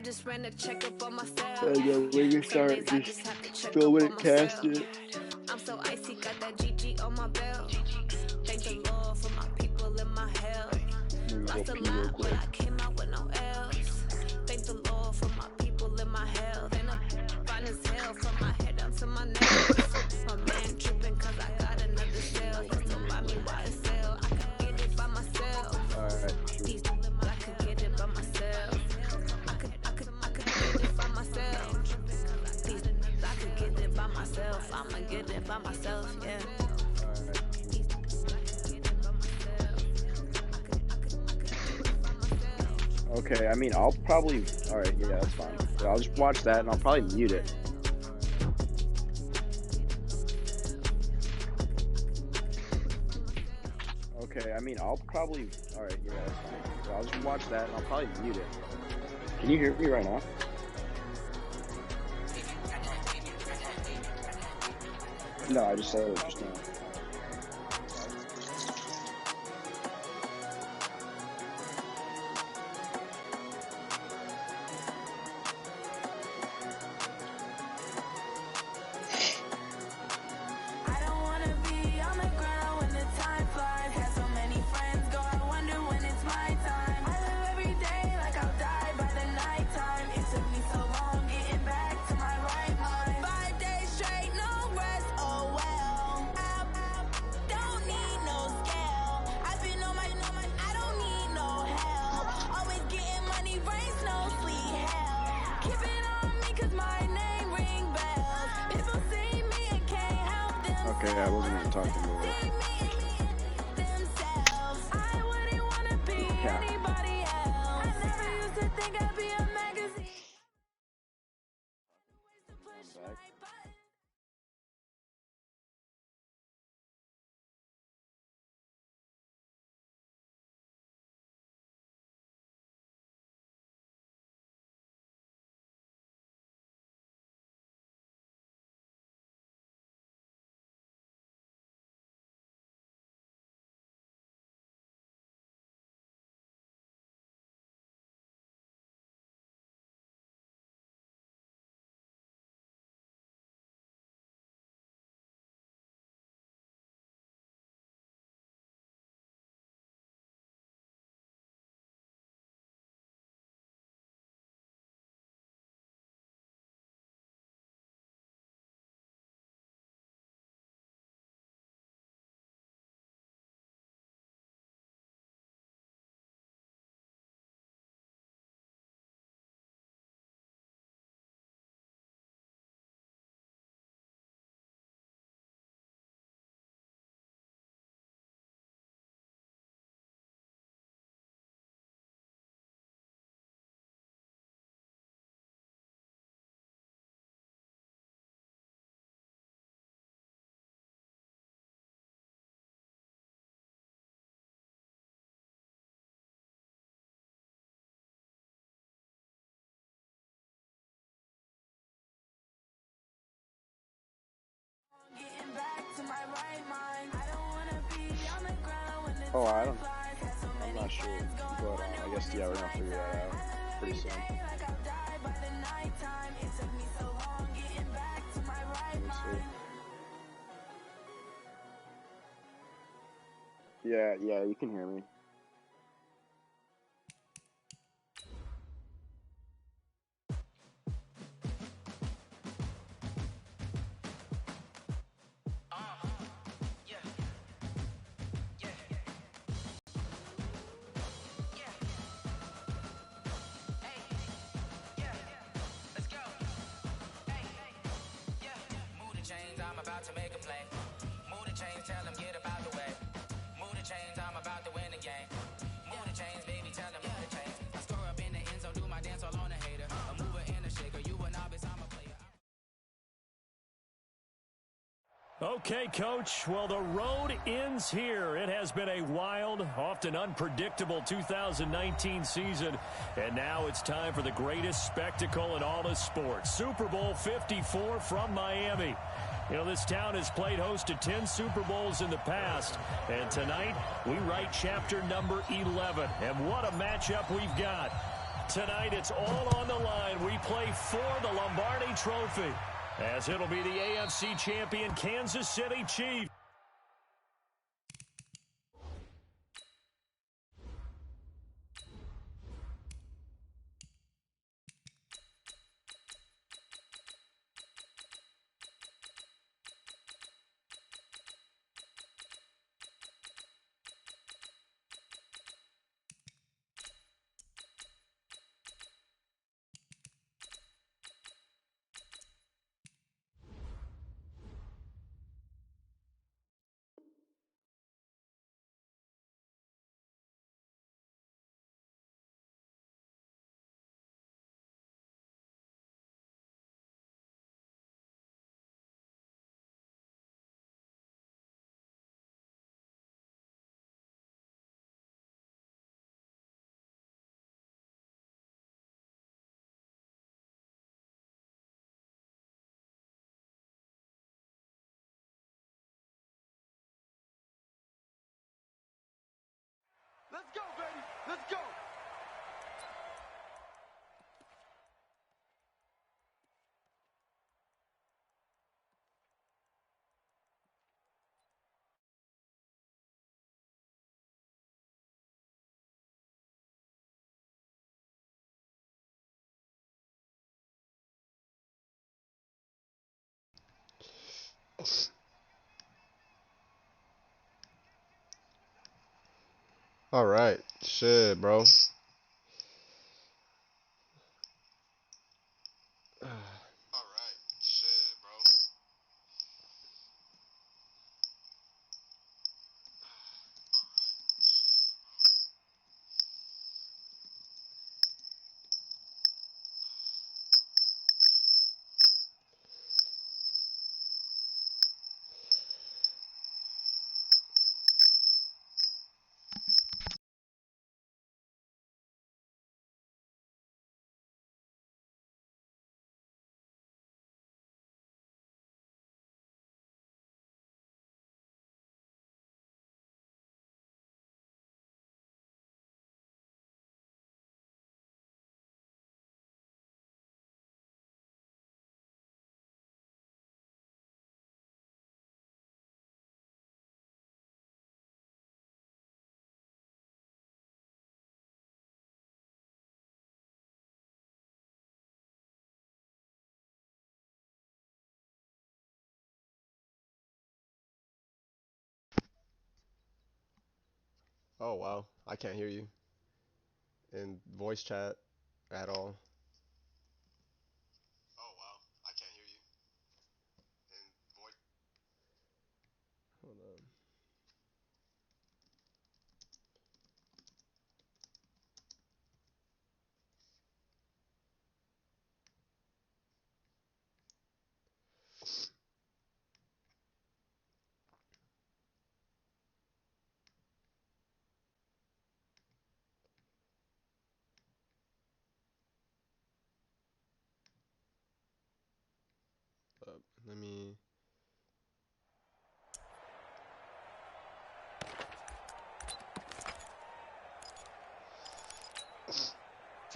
Just ran a checkup on myself. And then we can start just filming it, cast it. I'm so icy, got that GG on my belt. Thank the Lord for my people in my health. Lost a lot, but I came out with no L's. Thank the Lord for my people in my health. And I'm fine as hell from my head down to my nails. My man tripping cause I got another cell. He still buy me YSL. I could get it by myself. Alright. I could get it by myself. I could get it by myself. I could get it by myself. I'ma get it by myself, yeah. Okay, I mean, I'll probably... Alright, yeah, that's fine. But I'll just watch that, and I'll probably mute it. Okay, I mean, I'll probably... Alright, yeah, that's fine. So I'll just watch that, and I'll probably mute it. Can you hear me right now? No, I just said it just now. Okay, I wasn't even talking to you. Yeah. Oh, I'm not sure, but I guess, yeah, we're gonna figure that out pretty soon. Let me see. Yeah, you can hear me. To make a play. Move the chains, tell them get about the way. Move the chains, I'm about to win the game. Move the chains, baby, tell them move the chains. I score up in the end zone, do my dance all on a hater. A mover and a shaker, you a novice, I'm a player. Okay, Coach. Well, the road ends here. It has been a wild, often unpredictable 2019 season. And now it's time for the greatest spectacle in all of sports. Super Bowl 54 from Miami. You know, this town has played host to 10 Super Bowls in the past. And tonight, we write chapter number 11. And what a matchup we've got. Tonight, it's all on the line. We play for the Lombardi Trophy, as it'll be the AFC champion Kansas City Chiefs. Let's go, baby. Let's go. All right, shit, bro. Oh wow, I can't hear you in voice chat at all. Hold on. Let me.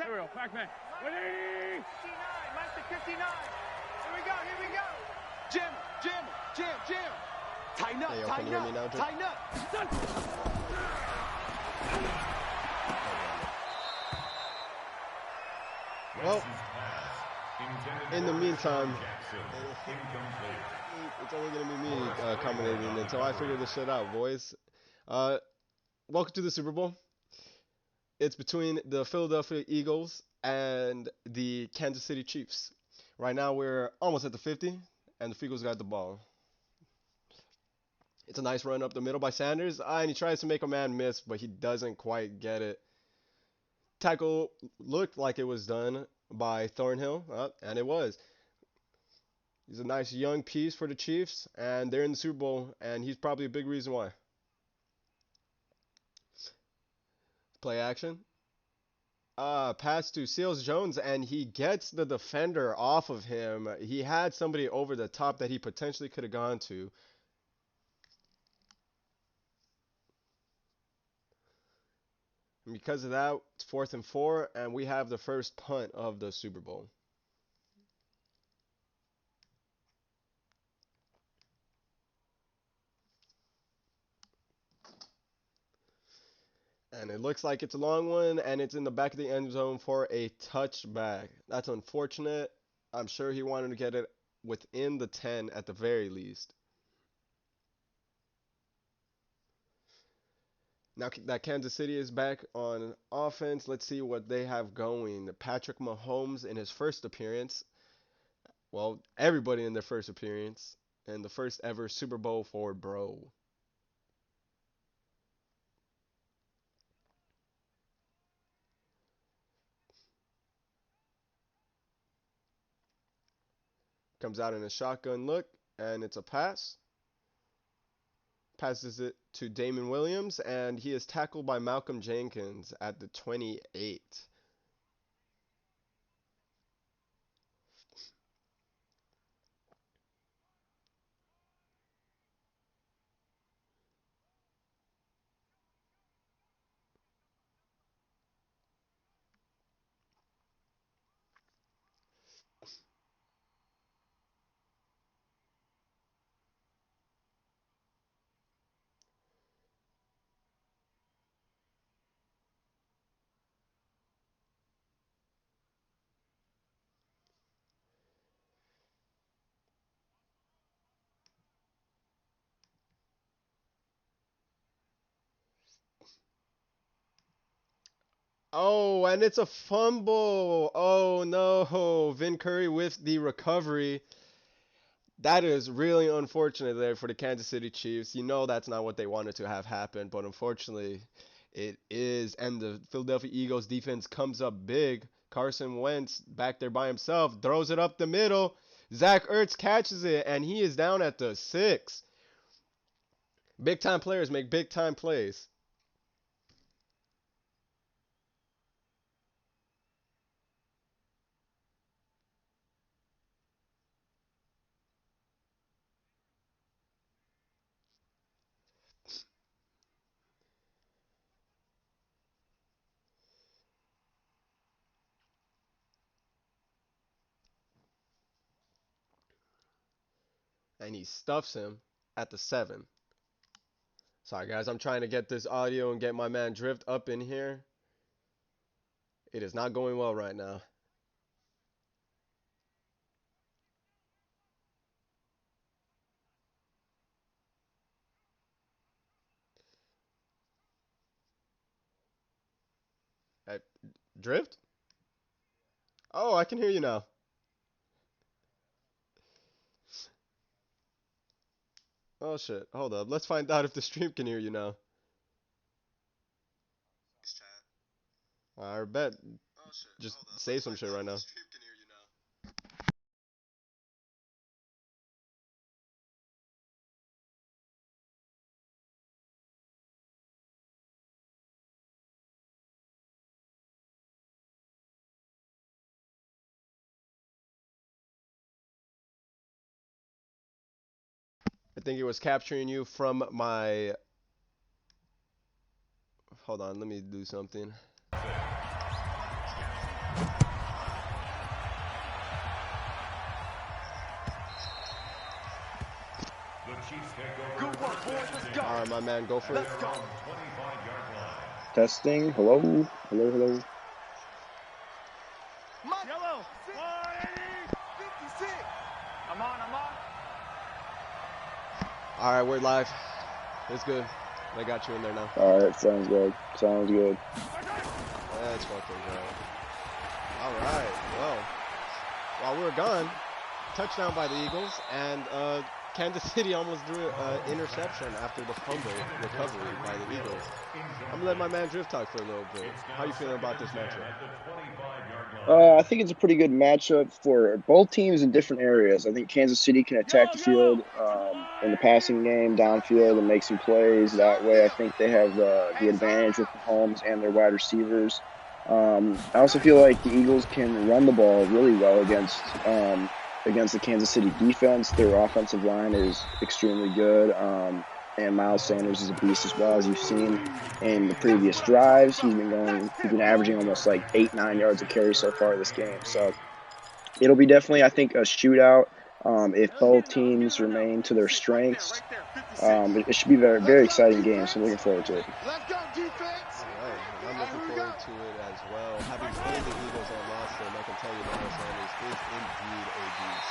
Ariel, Pac-Man. 180! 59, minus 59. Here we go. Jim. Tighten up, Hey, yo, can you hear me now, Jim? tighten up. Well, in the meantime, it's only gonna be me commentating until I figure this shit out, boys. Welcome to the Super Bowl. It's between the Philadelphia Eagles and the Kansas City Chiefs. Right now, we're almost at the 50, and the Eagles got the ball. It's a nice run up the middle by Sanders, and he tries to make a man miss, but he doesn't quite get it. Tackle looked like it was done by Thornhill, and it was. He's a nice young piece for the Chiefs, and they're in the Super Bowl, and he's probably a big reason why. Play action. Pass to Seals Jones, and he gets the defender off of him. He had somebody over the top that he potentially could have gone to. And because of that, it's 4th and 4, and we have the first punt of the Super Bowl. And it looks like it's a long one, and it's in the back of the end zone for a touchback. That's unfortunate. I'm sure he wanted to get it within the 10 at the very least. Now that Kansas City is back on offense, let's see what they have going. Patrick Mahomes in his first appearance. Well, everybody in their first appearance. And the first ever Super Bowl for Bro. Comes out in a shotgun look, and it's a pass. Passes it to Damon Williams, and he is tackled by Malcolm Jenkins at the 28. Oh, and it's a fumble. Oh no, Vin Curry with the recovery. That is really unfortunate there for the Kansas City Chiefs. You know that's not what they wanted to have happen, but unfortunately it is. And the Philadelphia Eagles defense comes up big. Carson Wentz back there by himself, throws it up the middle. Zach Ertz catches it, and he is down at the 6. Big time players make big time plays. And he stuffs him at the 7. Sorry guys, I'm trying to get this audio and get my man Drift up in here. It is not going well right now. Hey, Drift? Oh, I can hear you now. Oh shit, hold up. Let's find out if the stream can hear you now. I bet. Just say some shit right now. I think it was capturing you from my... Hold on, let me do something. Good work, boys. Let's go. All right, my man, go for it. Let's go. Testing. Hello. Hello. Hello. Yellow. 56. I'm on. All right, we're live. It's good. They got you in there now. All right. Sounds good. Sounds good. Let's fucking go. All right. Well, while we're gone, touchdown by the Eagles, and Kansas City almost drew an interception after the fumble recovery by the Eagles. I'm gonna let my man Drift talk for a little bit. How you feeling about this matchup? I think it's a pretty good matchup for both teams in different areas. I think Kansas City can attack the field in the passing game, downfield, and make some plays. That way, I think they have the advantage with Mahomes and their wide receivers. I also feel like the Eagles can run the ball really well against the Kansas City defense. Their offensive line is extremely good. And Miles Sanders is a beast as well, as you've seen in the previous drives. He's been averaging almost like 8-9 yards a carry so far this game. So it'll be definitely, I think, a shootout. If both teams remain to their strengths, it should be a very, very exciting game. So I'm looking forward to it. Let's go, defense. All right, and I'm looking forward to it as well. Having played the Eagles on last time, I can tell you Miles Sanders is indeed a beast.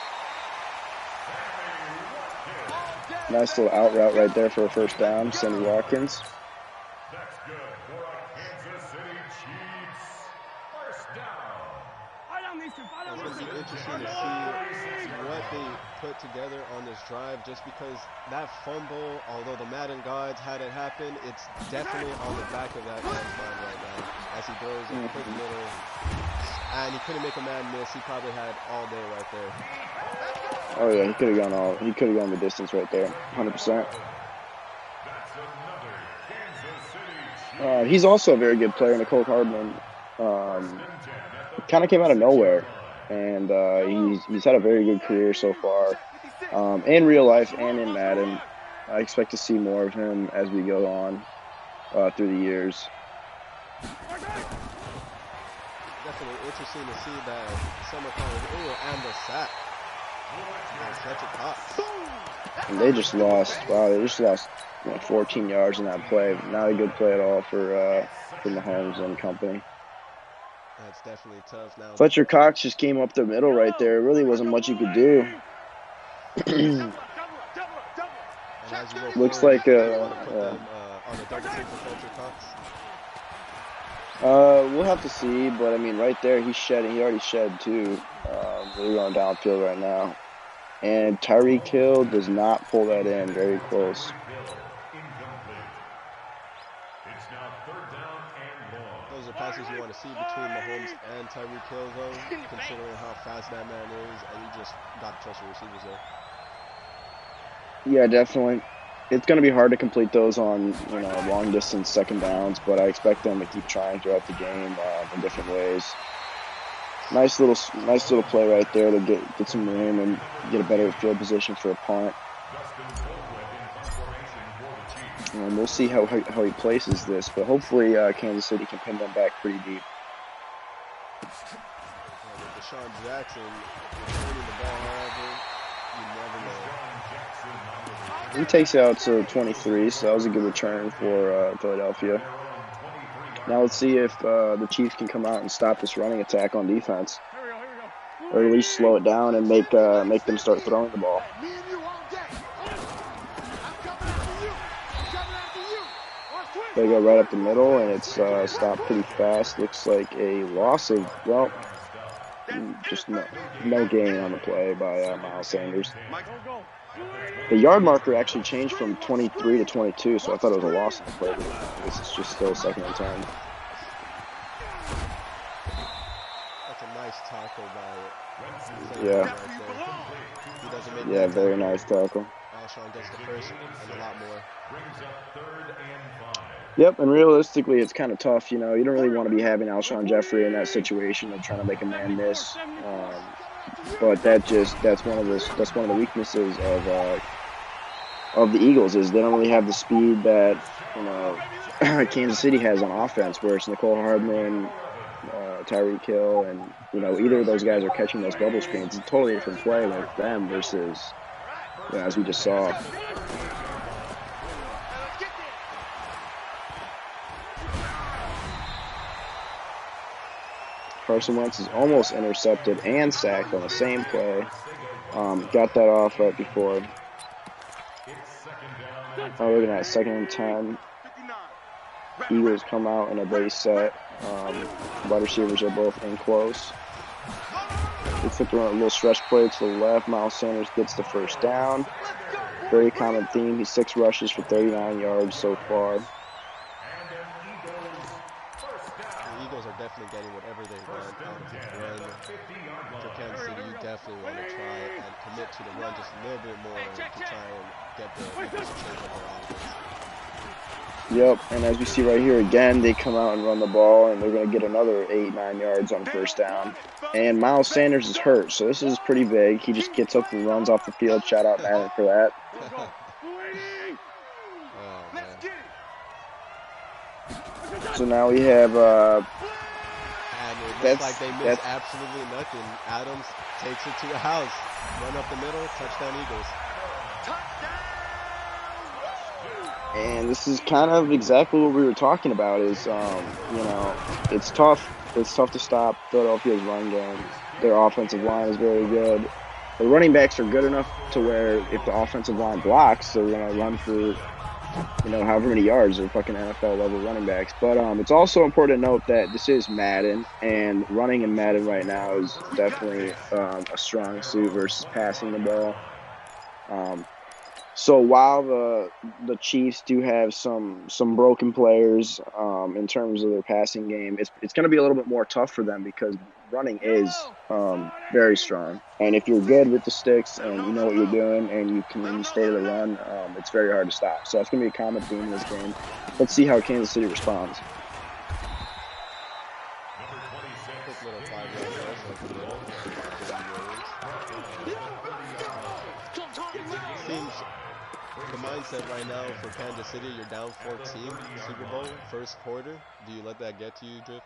Nice little out route right there for a first down. Sammy Watkins. That's good for a Kansas City Chiefs first down. It's going to be interesting to see what they put together on this drive, just because that fumble, although the Madden gods had it happen, it's definitely on the back of that man's mind right now as he throws a quick little, and he couldn't make a man miss. He probably had all day right there. Oh yeah, he could have gone the distance right there, 100%. That's another Kansas City Chiefs. He's also a very good player, Nicole Hardman. Kind of came out of nowhere, and he's had a very good career so far, in real life and in Madden. I expect to see more of him as we go on through the years. Definitely interesting to see that Summer College and the sack. Such a pop. And they just lost. Wow, they just lost 14 yards in that play. Not a good play at all for Mahomes and company. That's definitely tough. Now Fletcher Cox just came up the middle right there. It really wasn't much he could do. and as you go Looks forward, like you want to put them on the double team for Fletcher Cox. We'll have to see, but I mean, right there, he already shed too. They're going downfield right now. And Tyreek Hill does not pull that in. Very close. Incomplete. It's now third down and long. Those are passes you want to see between Mahomes and Tyreek Hill, though, considering how fast that man is, and you just got to trust your receivers there. Yeah, definitely. It's going to be hard to complete those on long distance second downs, but I expect them to keep trying throughout the game in different ways. Nice little play right there to get some room and get a better field position for a punt. And we'll see how he places this, but hopefully Kansas City can pin them back pretty deep. With Deshaun Jackson returning the ball, however, you never know. He takes it out to 23, so that was a good return for Philadelphia. Now let's see if the Chiefs can come out and stop this running attack on defense, or at least slow it down and make them start throwing the ball. They go right up the middle, and it's stopped pretty fast. Looks like a loss of, well, just no gain on the play by Miles Sanders. The yard marker actually changed from 23 to 22, so I thought it was a loss in the play. This is just still second and 10. That's a nice tackle by Yeah. He doesn't make Yeah, very nice tackle. Alshon gets the first and a lot more. Brings up third and 5. Yep, and realistically, it's kind of tough. You don't really want to be having Alshon Jeffrey in that situation of trying to make a man miss. But that's one of the weaknesses of the Eagles, is they don't really have the speed that Kansas City has on offense, where it's Nicole Hardman, Tyreek Hill, and either of those guys are catching those bubble screens. It's a totally different play with them versus as we just saw. Carson Wentz is almost intercepted and sacked on the same play. Got that off right before. Oh, look at that, second and 10. Eagles come out in a base set. Wide receivers are both in close. They flip around a little stretch play to the left. Miles Sanders gets the first down. Very common theme. He's 6 rushes for 39 yards so far. Are definitely getting whatever they want out of this run. For Kansas City, you definitely want to try and commit to the run just a little bit more to try and get the Eagles to change up their offense. Yep, and as we see right here again, they come out and run the ball, and they're going to get another 8-9 yards on first down. And Miles Sanders is hurt, so this is pretty big. He just gets up and runs off the field. Shout out Madden for that. So now we have And it looks like they miss that's absolutely nothing. Adams takes it to the house. Run up the middle, touchdown Eagles. and this is kind of exactly what we were talking about. Is it's tough. It's tough to stop Philadelphia's run game. Their offensive line is very good. The running backs are good enough to where if the offensive line blocks, they're gonna run for however many yards. They're fucking NFL level running backs. But it's also important to note that this is Madden, and running in Madden right now is definitely a strong suit versus passing the ball. Um, so while the Chiefs do have some broken players in terms of their passing game, it's going to be a little bit more tough for them because running is very strong. And if you're good with the sticks and you know what you're doing and you stay to the run, it's very hard to stop. So that's going to be a common theme in this game. Let's see how Kansas City responds. Quick little 5 yard rush up the middle. It seems the mindset right now for Kansas City, you're down 14, Super Bowl, first quarter. Do you let that get to you, Drift?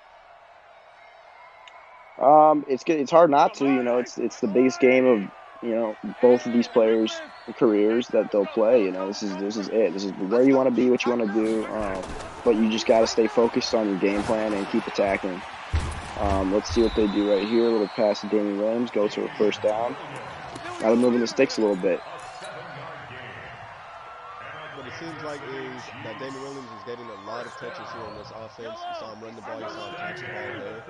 It's good. It's hard not to. It's the biggest game of both of these players' careers that they'll play. This is it. This is where you want to be, what you want to do. But you just got to stay focused on your game plan and keep attacking. Let's see what they do right here. A little pass to Damian Williams. Go to a first down. Got to moving the sticks a little bit. What it seems like is that Damon Williams is getting a lot of touches here in this offense. You saw him run the ball, you saw him catch the ball there.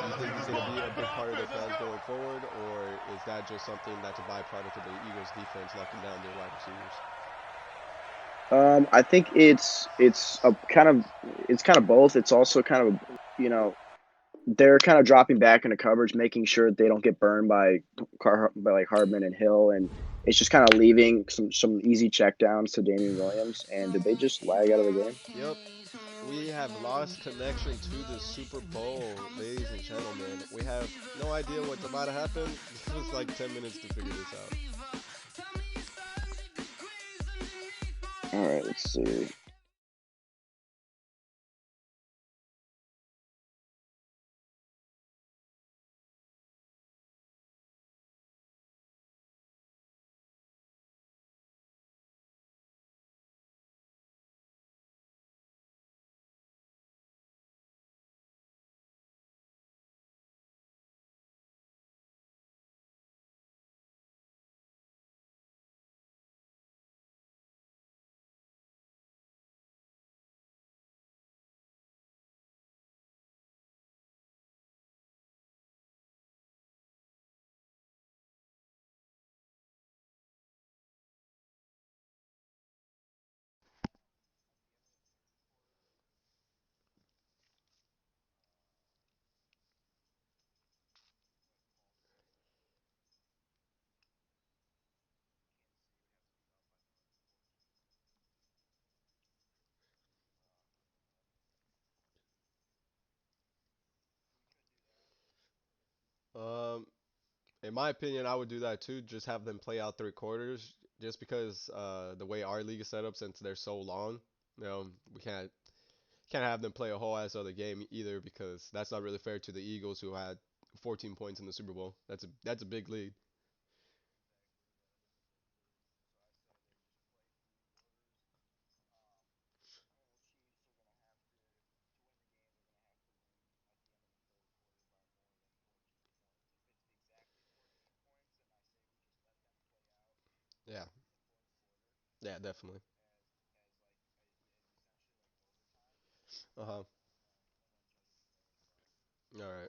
Do you think he's going to be a big part of their plans going forward, or is that just something that's a byproduct of the Eagles' defense locking down their wide receivers? I think it's kind of both. It's also kind of they're kind of dropping back into coverage, making sure that they don't get burned by like Hardman and Hill, and it's just kind of leaving some easy checkdowns to Damian Williams. And did they just lag out of the game? Yep, we have lost connection to the Super Bowl, ladies and gentlemen. We have no idea what's about to happen. It was like 10 minutes to figure this out. All right, let's see. Um, in my opinion, I would do that too. Just have them play out 3 quarters, just because the way our league is set up, since they're so long, we can't have them play a whole ass other game either, because that's not really fair to the Eagles who had 14 points in the Super Bowl. That's a big lead. Yeah, yeah, definitely. Uh huh. All right.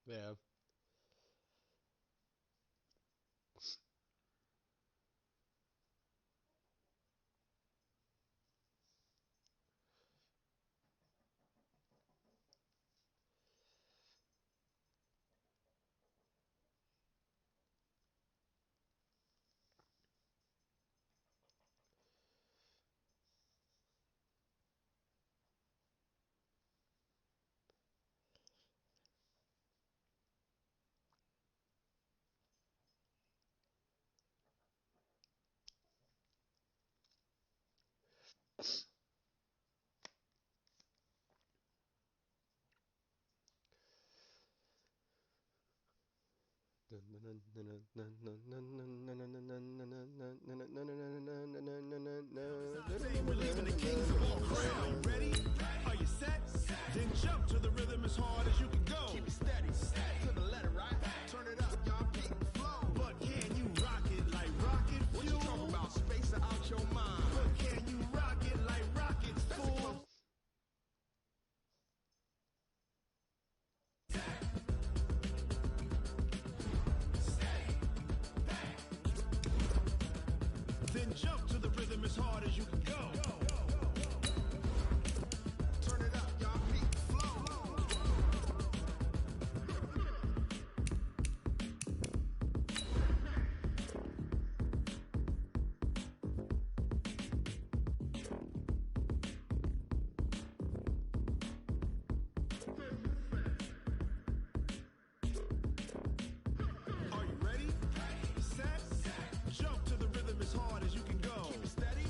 Yeah. We're leaving the kings of all crown. Ready? Are you set? Then jump to the rhythm as hard as you can go. Keep it steady, to the letter, right? Turn it up, y'all keep the flow. But can you rock it like rocket fuel? What you talking about? Space out your mind. But can you rock it like rockets, fool? Then jump to the rhythm as hard as you can go. Turn it up, y'all keep the flow. Are you ready? Set? Jump to the rhythm as hard as you can go. Keep it steady,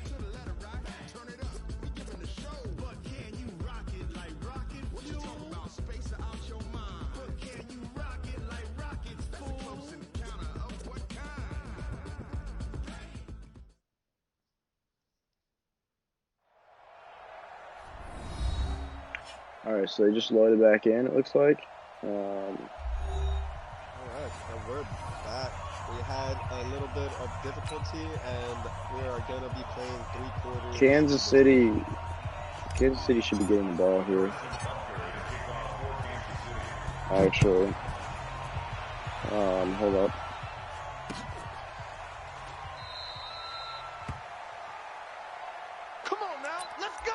to the letter, right? Turn it up, we giving the show. But can you rock it like rocket fuel? What you talking about? Space out your mind. But can you rock it like rockets, fool? That's a close encounter of what kind? Alright, so they just loaded back in, it looks like. Alright, and we're back. We had a little bit of difficulty, and we are going to be playing 3/4. Kansas City should be getting the ball here. Actually. Hold up. Come on now, let's go!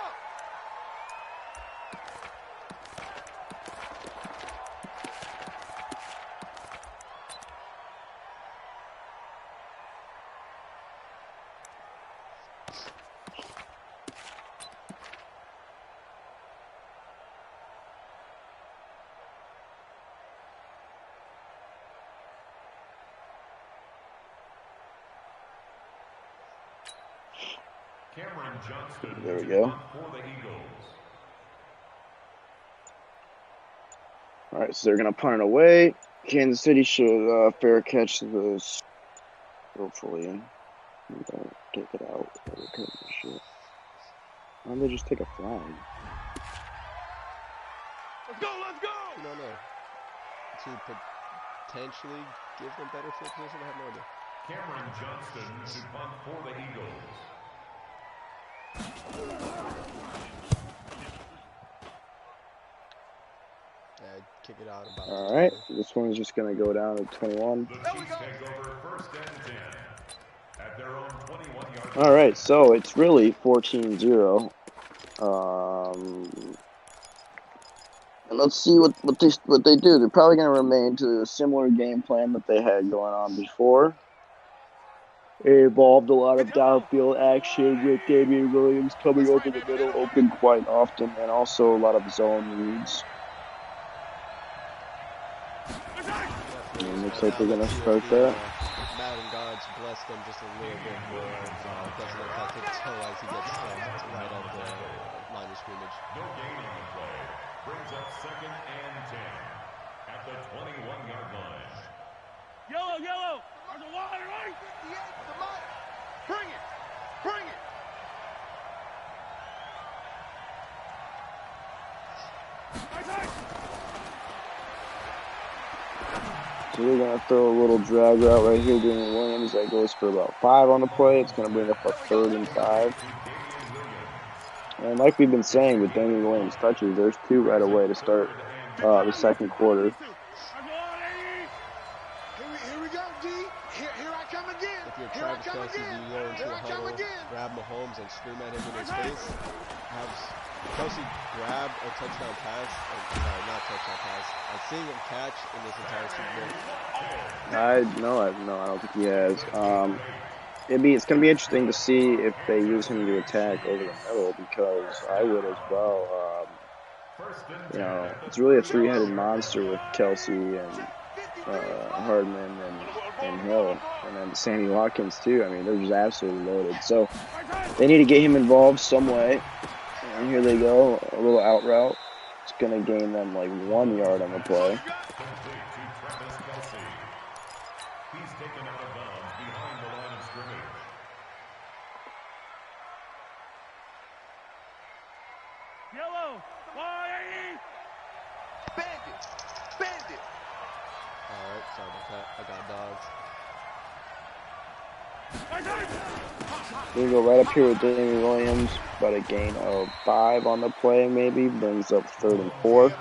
Cameron Johnston There we to go. punt for the Eagles. Alright, so they're going to punt it away. Kansas City should fair catch this, hopefully. Don't take it out. Shit. Why don't they just take a flag? Let's go, let's go! No. To potentially give them better field position, I have no idea. Cameron Johnston to punt for the Eagles. Yeah, kick it out about. Alright, this one's just going to go down to 21. The Chiefs take over first and 10 at their own 21-yard line. Alright, so it's really 14-0. And let's see what they do. They're probably going to remain to a similar game plan that they had going on before. It involved a lot of downfield action with Damian Williams coming over the middle open quite often, and also a lot of zone reads. And it looks like they're going to start that. Madden gods bless them just a little bit more. Doesn't affect it until as he gets right at the line of scrimmage. No gain on the play. Brings up second and 10 at the 21-yard line. Yellow! There's a wide right! 58 to the mic. Bring it! Bring it! So they're going to throw a little drag route right here, Damian Williams. That goes for about 5 on the play. It's going to bring up a 3rd and 5. And like we've been saying with Damian Williams touches, there's 2 right away to start the second quarter. go into a huddle, grab Mahomes, and scream at him in his face. Have Kelsey grab a touchdown pass, sorry, not touchdown pass, a single catch in this entire Super Bowl. I don't think he has. It's gonna be interesting to see if they use him to attack over the middle, because I would as well. It's really a three-headed monster with Kelsey and Hardman and Hill, and then Sammy Watkins too. I mean, they're just absolutely loaded. So they need to get him involved some way. And here they go, a little out route. It's gonna gain them like 1 yard on the play. He's taken out of bounds behind the line of scrimmage. Yellow. Y-A-E. Bandit. Alright, sorry about that. I got dogs. We go right up here with Damian Williams, about a gain of 5 on the play, maybe brings up 3rd and 4. A lot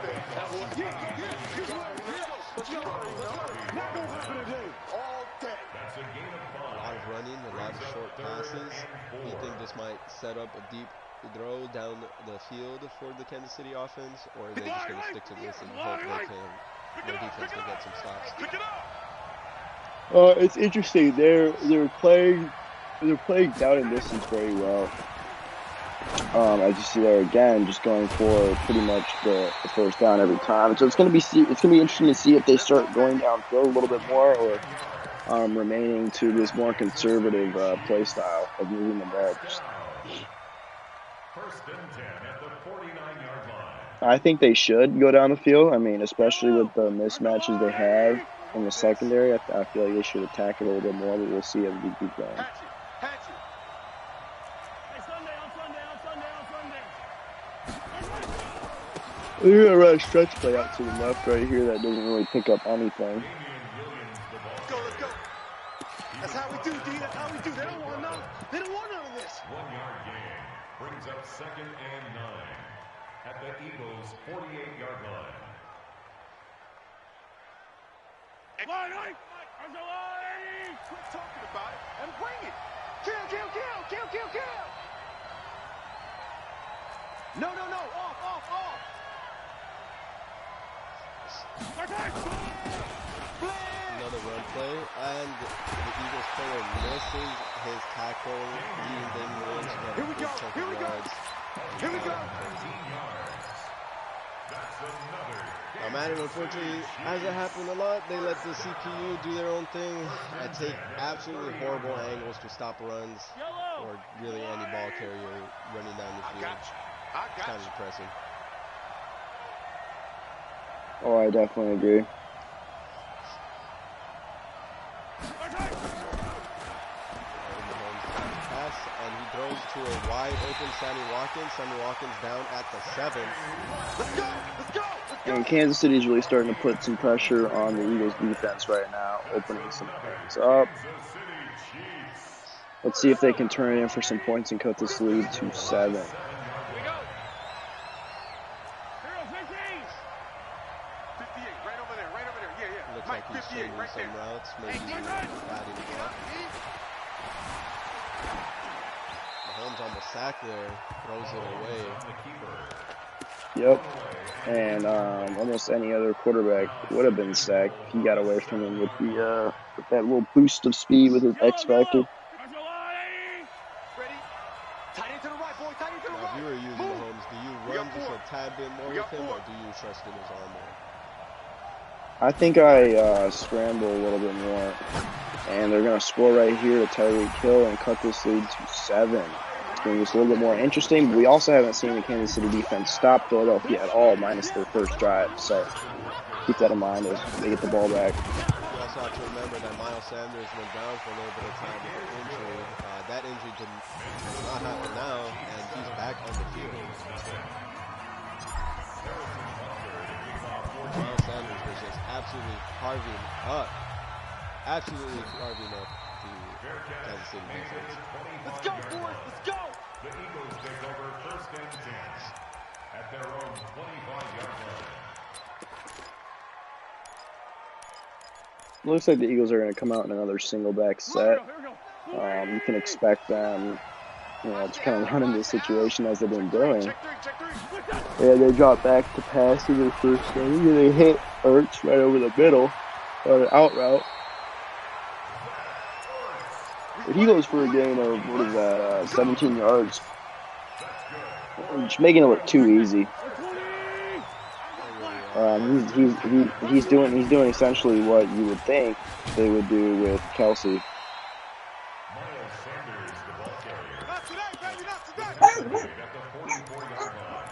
of running, a lot of short passes. Do you think this might set up a deep throw down the field for the Kansas City offense, or are they just going to stick to this and hope their defense can get some stops? It's interesting. They're playing down and distance very well. As you see there again, just going for pretty much the first down every time. So it's gonna be interesting to see if they start going downfield a little bit more, or remaining to this more conservative play style of moving the ball. First and 10 at the 49-yard line. I think they should go down the field. I mean, especially with the mismatches they have in the secondary, I feel like they should attack it a little bit more, but we'll see as we keep going. We're going to run a stretch play out to the left right here that doesn't really pick up anything. Let's go. That's how we do, D. That's how we do. They don't want none of this. 1 yard gain brings up 2nd and 9 at the Eagles' 48-yard line. Quit talking about it and bring it. Kill. No. Off. Another run play, and the Eagles player misses his tackle, leading Damian Williams to get a big chunk of yards. Here we go. Now, Madden, unfortunately, as it happened a lot, they let the CPU do their own thing and take absolutely horrible angles to stop runs, or really any ball carrier running down the field. It's kind of depressing. Oh, I definitely agree. Pass, and he throws to a wide open Sammy Watkins. Sammy Watkins down at the 7. Let's go. And Kansas City's really starting to put some pressure on the Eagles defense right now, opening some things up. Let's see if they can turn it in for some points and cut this lead to 7. Looks like he's changing some routes, maybe adding block. Mahomes almost sacked there, throws it away. Yep. And almost any other quarterback would have been sacked if he got away from him with that little boost of speed with his X Factor. Now, if you were using Mahomes, do you run just a tad bit more with him, or do you trust in his arm more? I think I scramble a little bit more. And they're going to score right here to Tyreek Hill and cut this lead to 7. It's going to be a little bit more interesting, but we also haven't seen the Kansas City defense stop Philadelphia at all, minus their first drive. So keep that in mind as they get the ball back. You also have to remember that Miles Sanders went down for a little bit of time with an injury. That injury did not happen now, and he's back on the field. Miles Sanders was just absolutely carving up the Kansas City defense. Let's go, boys. Let's go. The Eagles take over 1st and 10 at their own 25-yard line. Looks like the Eagles are going to come out in another single back set. You can expect them, to kind of run into the situation as they've been doing. And they drop back to pass in the first game, and they hit Ertz right over the middle on an out route. But he goes for a gain of, 17 yards. Just making it look too easy. He's doing essentially what you would think they would do with Kelsey. Not today, baby, not today. At the 44-yard line.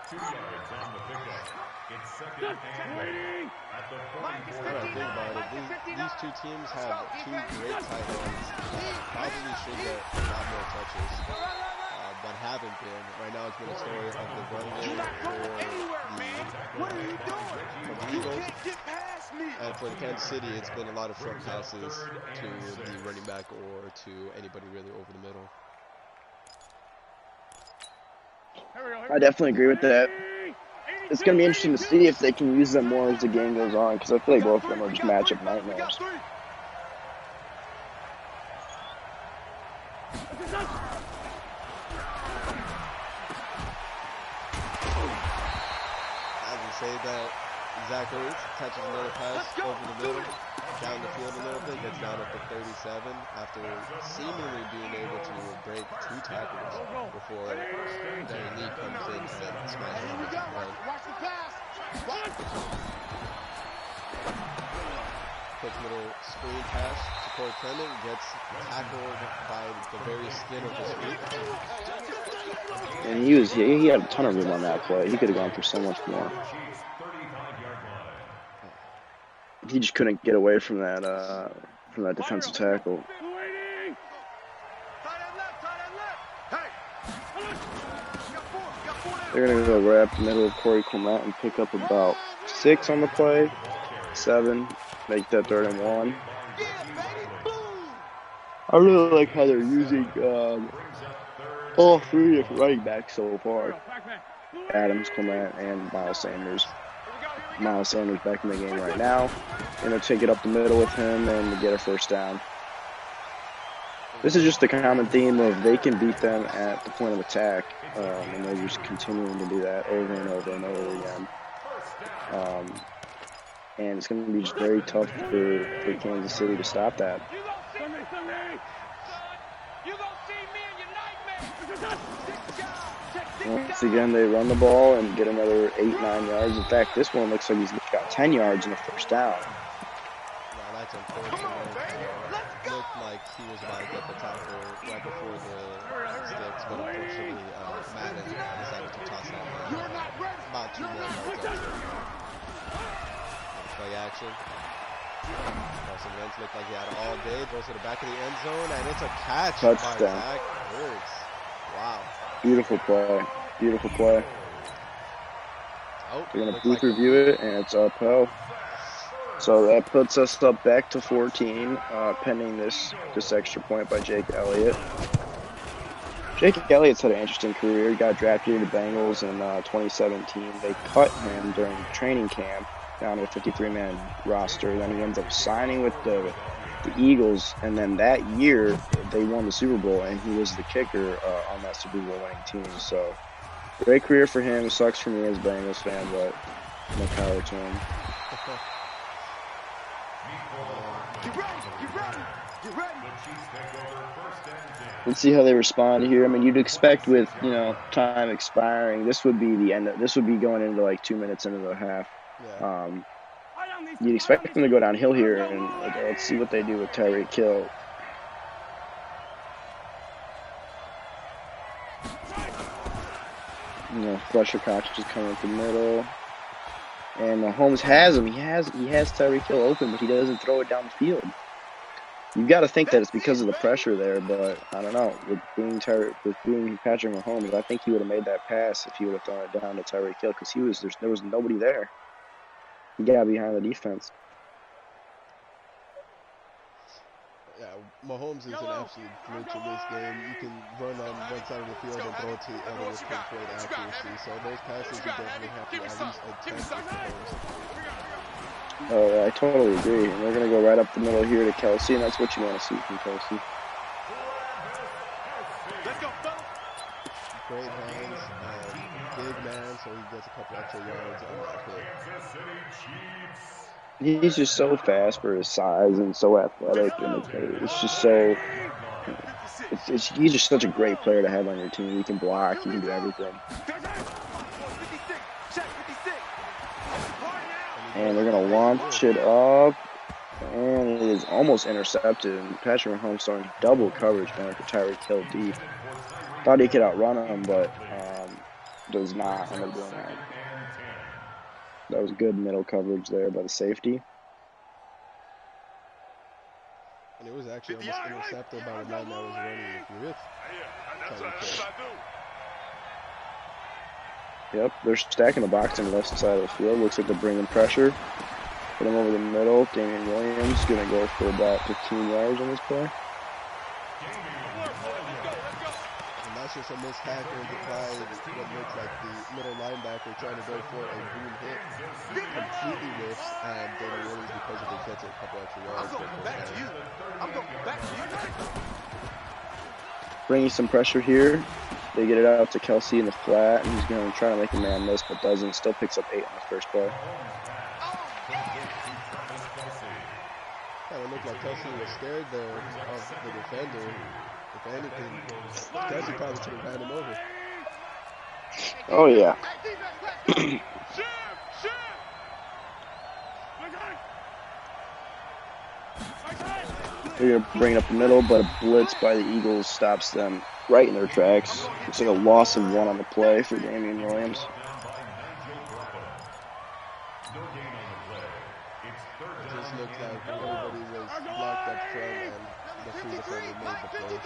2 yards on the pickup. It's second and goal. At the 44-yard Think about it. These two teams have two great tight ends. Probably should get a lot more touches, but haven't been. Right now, it's been a story of the run game What are you doing? for the You Eagles, can't get past me. and for the Kansas City, it's been a lot of short passes to the running back or to anybody really over the middle. I definitely agree with that. It's going to be interesting to see if they can use them more as the game goes on, because I feel like both of them are just matchup nightmares. As we say that, Zach Ertz catches another pass over the middle, down the field a little bit, gets down at the 37 after seemingly being able to break 2 tackles before Darren Lee comes in and smashes him into the ground. Watch the pass. Quick little screen pass to Corey Clement, gets tackled by the very skin of his feet. And he had a ton of room on that play. He could have gone for so much more. He just couldn't get away from that defensive tackle. They're gonna go right up the middle of Corey Clement and pick up about 6 on the play, 7, make that 3rd and 1. I really like how they're using all 3 different running backs so far. Adams, Clement, and Miles Sanders. Miles Sanders back in the game right now. And they'll take it up the middle with him and get a first down. This is just the common theme of they can beat them at the point of attack, and they're just continuing to do that over and over and over again. And it's going to be just very tough for Kansas City to stop that. Once again, they run the ball and get another 8-9 yards. In fact, this one looks like he's got 10 yards and a first down. Wow, that's unfortunate. Looked like he was about to get the tackle right before the sticks, but unfortunately, Madden decided to toss that about 2 more yards up. Play action. Carson Wentz looked like he had all day, goes to the back of the end zone, and it's a catch by Zach Ertz. Wow. Beautiful play. Beautiful play. Oh, they're going to booth review it, and it's uphill. So that puts us up back to 14, pending this extra point by Jake Elliott. Jake Elliott's had an interesting career. He got drafted into Bengals in 2017. They cut him during training camp down to a 53-man roster. Then he ends up signing with the Eagles, and then that year they won the Super Bowl, and he was the kicker on that Super Bowl winning team. So great career for him. It sucks for me as a Bengals fan, but no power to him. Let's see how they respond here. I mean, you'd expect with time expiring, this would be the end. This would be going into like 2 minutes into the half. Yeah. You'd expect them to go downhill here, and let's see what they do with Tyreek Hill. Fletcher Cox just coming up the middle, and Mahomes has him. He has Tyreek Hill open, but he doesn't throw it down the field. You've got to think that it's because of the pressure there, but I don't know. With being Patrick Mahomes, I think he would have made that pass if he would have thrown it down to Tyreek Hill, because there was nobody there. He got behind the defense. Yeah, Mahomes is an absolute glitch in this game. You can run on one side of the field and throw it to the other with pinpoint accuracy. So those passes you definitely have to at least attempt with Mahomes. I totally agree. And they're going to go right up the middle here to Kelsey, and that's what you want to see from Kelsey. Let's go, fellas. Great hands and big man, so he gets a couple extra yards on that hit. Kansas City Chiefs. He's just so fast for his size and so athletic, and it's just so. He's just such a great player to have on your team. He can block, he can do everything. And they're gonna launch it up, and it is almost intercepted. And Patrick Mahomes throwing double coverage going for Tyreek Hill deep. Thought he could outrun him, but does not end up doing that. That was good middle coverage there by the safety. And it was actually almost intercepted by the man that was running with Tyreek Hill. Yep, they're stacking the box on the left side of the field. Looks like they're bringing pressure. Put him over the middle. Damian Williams going to go for about 15 yards on this play. And that's just a missed tackle by what looks like the middle linebacker trying to go for a boom hit. Completely whiffs, and Damian Williams, because of it, gets a couple extra yards. I'm going back to you. Bringing some pressure here. They get it out to Kelsey in the flat, and he's going to try to make a man miss, but doesn't. Still picks up 8 on the first play. Kind of looked like Kelsey was scared there of the defender. If anything, Kelsey probably should have ran him over. Oh, yeah. They're going to bring it up the middle, but a blitz by the Eagles stops them right in their tracks. It's like a loss of 1 on the play for Damian Williams. It just looked like everybody was blocked up front and the free defender made the play.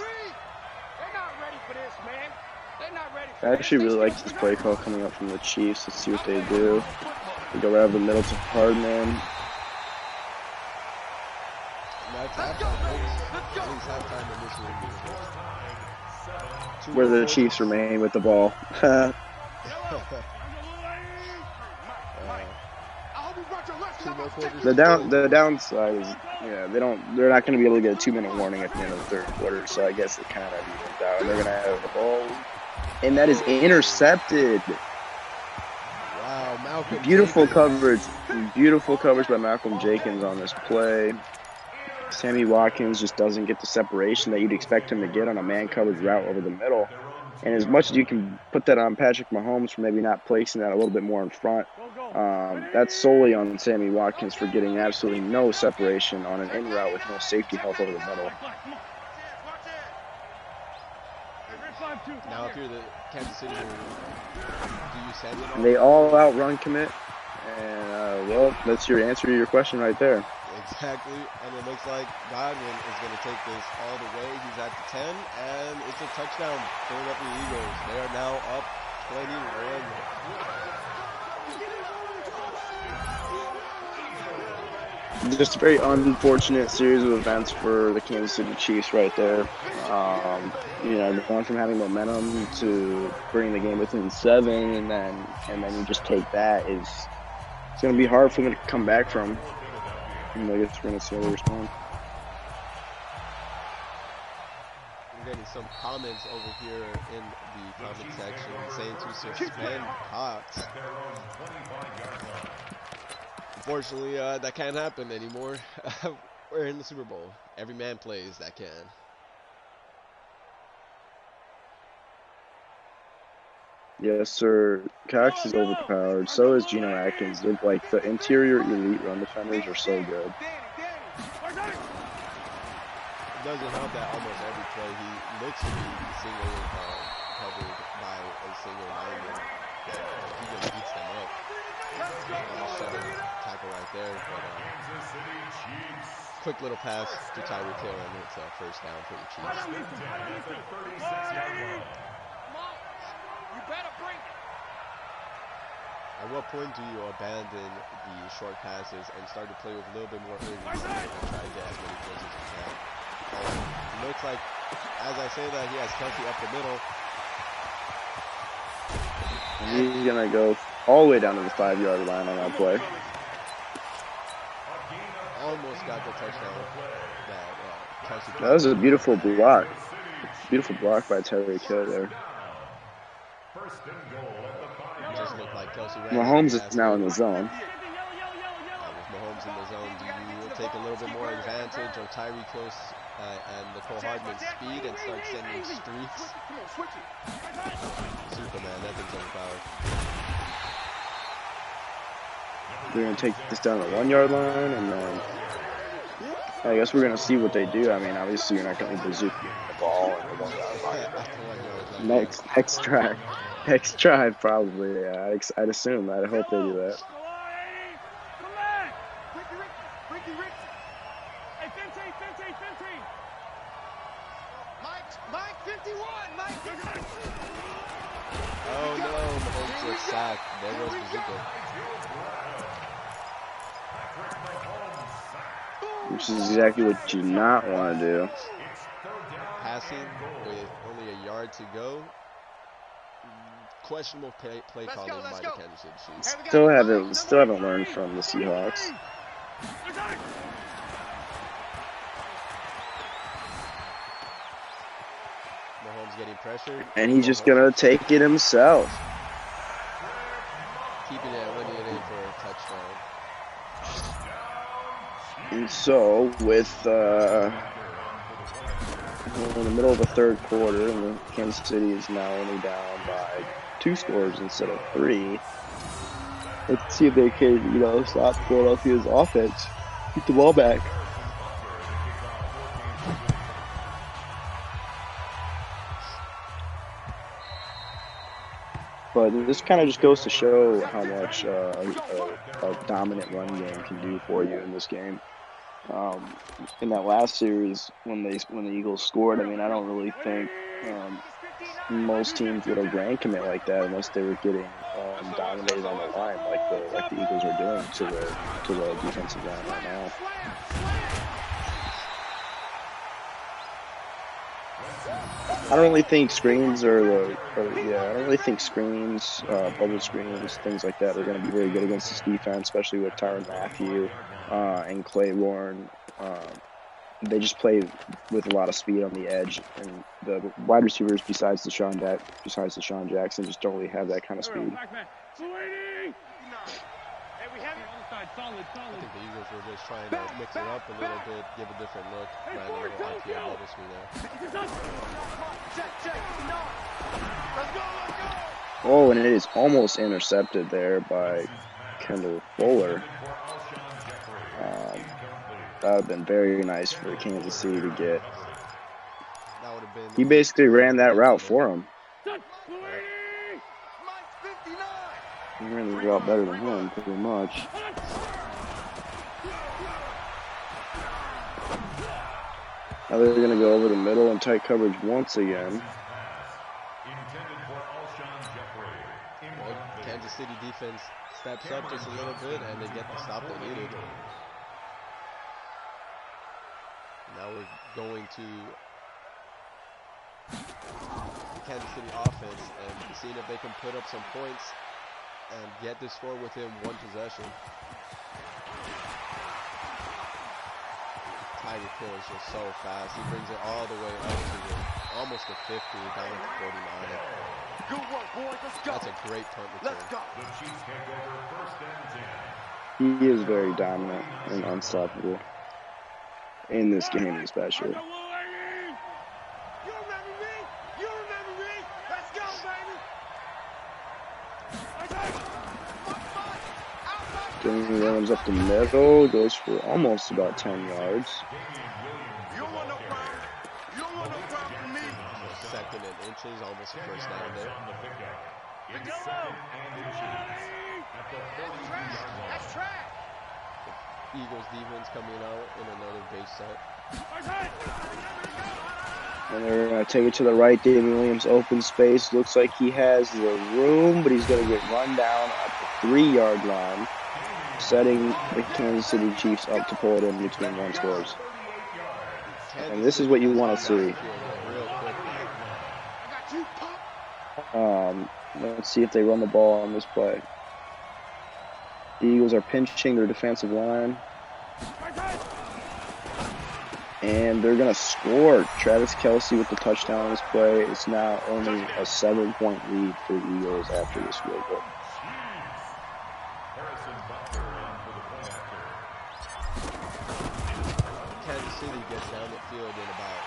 They're not ready for this, man. They're not ready for I actually really like this play call coming up from the Chiefs. Let's see what they do. They go right over the middle to Hardman. And that's halftime. At least halftime initially. Where the Chiefs remain with the ball. The downside is, yeah, they're not going to be able to get a 2-minute warning at the end of the third quarter, so I guess it kind of evens out. And they're going to have the ball, and that is intercepted. Wow, Malcolm. Beautiful coverage by Malcolm Jenkins on this play. Sammy Watkins just doesn't get the separation that you'd expect him to get on a man coverage route over the middle. And as much as you can put that on Patrick Mahomes for maybe not placing that a little bit more in front, that's solely on Sammy Watkins for getting absolutely no separation on an in route with no safety help over the middle. Now, if you're the Kansas City, do you send it on? They all outrun commit, and well, that's your answer to your question right there. Exactly, and it looks like Godwin is going to take this all the way. He's at the 10, and it's a touchdown. Philadelphia Eagles. They are now up 21. Just a very unfortunate series of events for the Kansas City Chiefs right there. Going from having momentum to bringing the game within 7, and then you just take that it's going to be hard for them to come back from. And I guess we're going to see how they respond. We're getting some comments over here in the comment section saying to suspend Cox. Unfortunately, that can't happen anymore. We're in the Super Bowl. Every man plays that can. Yes, sir. Cox is overpowered. So is Geno Atkins. They're like the interior elite run defenders are so good. It doesn't help that almost every play he looks to be single covered by a single lineman. He just beats them up. Almost shut a tackle right there. But quick little pass to Tyreek Hill, and it's a first down for the Chiefs. At what point do you abandon the short passes and start to play with a little bit more urgency and try to get as many plays as you can? It looks like, as I say that, he has Kelsey up the middle. And he's going to go all the way down to the 5-yard line on that play. Almost got the touchdown that Kelsey. That was a beautiful block. Beautiful block by Tyreek Hill there. First and goal at the 5-yard Just looked like Kelsey ran Mahomes out of is now in gas. the zone. With Mahomes in the zone, do you take a little bit more advantage of Tyreek Hill's and Nicole Hardman's speed and start sending streaks? Superman, that thing's overpowered. They're going to take this down the 1 yard line, and then I guess we're going to see what they do. I mean, obviously, you're not going to be bazooking the ball in the 1 yard line. Next try. Next try, probably. Yeah, I'd assume. I'd hope they do that. Oh no, Mahomes gets sacked. There goes Bazooka. Which is exactly what you not want to do. Passing with only a yard to go. Questionable play calling by the Kansas City Chiefs. Still haven't learned from the Seahawks. Mahomes getting pressured. And he's just going to take it himself. Keeping it, running it in for a touchdown. And so, with we're in the middle of the third quarter, and Kansas City is now only down by 2 scores instead of 3. Let's see if they can, stop Philadelphia's offense, keep the ball back. But this kind of just goes to show how much a dominant run game can do for you in this game. In that last series, when the Eagles scored, I mean, I don't really think most teams would have ran commit like that unless they were getting dominated on the line, like the Eagles are doing to the defensive line right now. I don't really think screens bubble screens, things like that are going to be very good against this defense, especially with Tyrann Mathieu and Claiborne. They just play with a lot of speed on the edge, and the wide receivers besides Deshaun Jackson just don't really have that kind of speed. I think the Eagles were just trying to mix it up a little bit, give a different look, ran a little IPO bubble screen there. Oh, and it is almost intercepted there by Kendall Fuller. That would have been very nice for Kansas City to get. That would have been. He basically ran that route for him. He ran the route better than him, pretty much. Now they're going to go over the middle and tight coverage once again. Well, Kansas City defense steps up just a little bit, and they get the stop they needed. Now we're going to Kansas City offense and seeing if they can put up some points and get this score within one possession. Tyreek Hill is just so fast. He brings it all the way up to almost to 50, down to 49. Good work, boys. Let's go. That's a great punt return. Let's go. The Chiefs take over first and 10. He is very dominant and unstoppable in this game especially. You remember me? You remember me? Let's go, baby. Damian Williams up the middle, goes for almost about 10 yards. You don't want no problem. You don't want no problem from me. Second and inches, almost a first down there. On the pickup. It's second and inches at the 42-yard line. That's trash. Eagles defense coming out in another base set. And they're going to take it to the right. Damian Williams open space. Looks like he has the room, but he's going to get run down at the 3-yard line, setting the Kansas City Chiefs up to pull it in between one scores. And this is what you want to see. Let's see if they run the ball on this play. The Eagles are pinching their defensive line. And they're going to score. Travis Kelce with the touchdown on this play. It's now only a 7-point lead for the Eagles after this field goal. Harrison Butker in for the point after. Kansas City gets down the field in about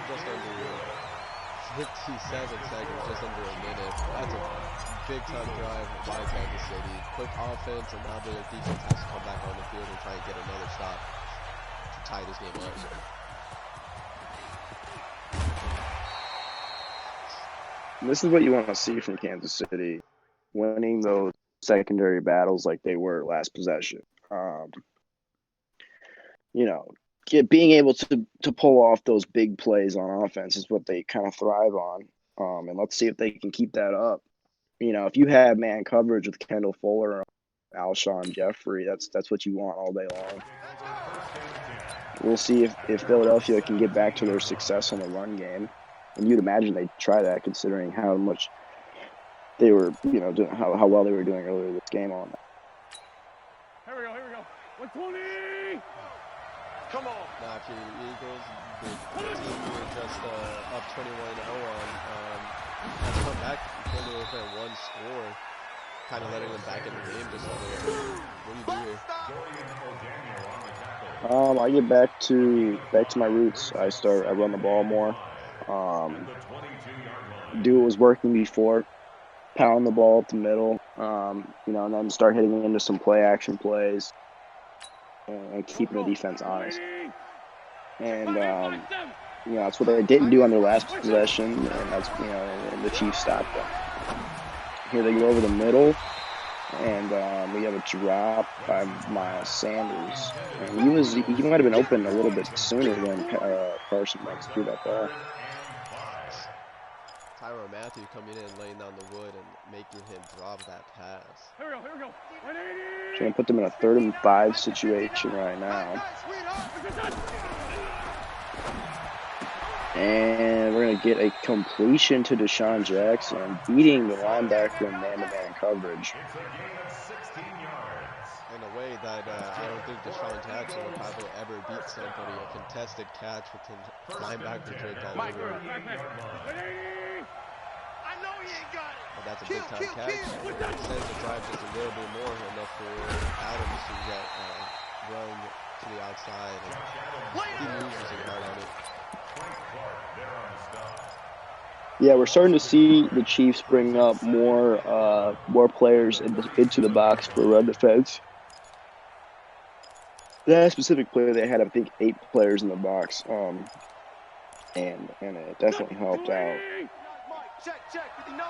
just under 57 seconds, just under a minute. That's a big time drive by Kansas City. Quick offense, and now their defense has to come back on the field and try and get another stop to tie this game up. This is what you want to see from Kansas City, winning those secondary battles like they were last possession. Being able to pull off those big plays on offense is what they kind of thrive on. And let's see if they can keep that up. If you have man coverage with Kendall Fuller, Alshon Jeffrey, that's what you want all day long. We'll see if Philadelphia can get back to their success on the run game. And you'd imagine they'd try that, considering how much they were, doing, how well they were doing earlier this game on that. Here we go. 120! Come on. Now, if you're the Eagles, the team you were just up 21-0 on, has come back only within one score, kind of letting them back in the game just a little bit. What do you do here? I get back to my roots. I run the ball more. Do what was working before, pound the ball up the middle, and then start hitting into some play action plays and keeping the defense honest. And that's what they didn't do on their last possession, and that's and the Chiefs stopped them. Here they go over the middle, and we have a drop by Miles Sanders, and he might have been open a little bit sooner than Carson Wentz threw that ball. Tyrann Mathieu coming in, laying down the wood, and making him drop that pass. Here we go. 180! Trying to put them in a 3rd and 5 situation right now. And we're going to get a completion to Deshaun Jackson, beating the linebacker in man-to-man coverage. In a way that I don't think Deshaun Jackson would probably ever beat somebody, a contested catch with the linebacker draped all over him. But that's a big time catch. Extends the drive just a little bit more, enough for Adams to get run to the outside, and he moves it hard on it. Yeah, we're starting to see the Chiefs bring up more players into the box for run defense. That specific play, they had, I think, 8 players in the box, and it definitely helped out. Check, 59.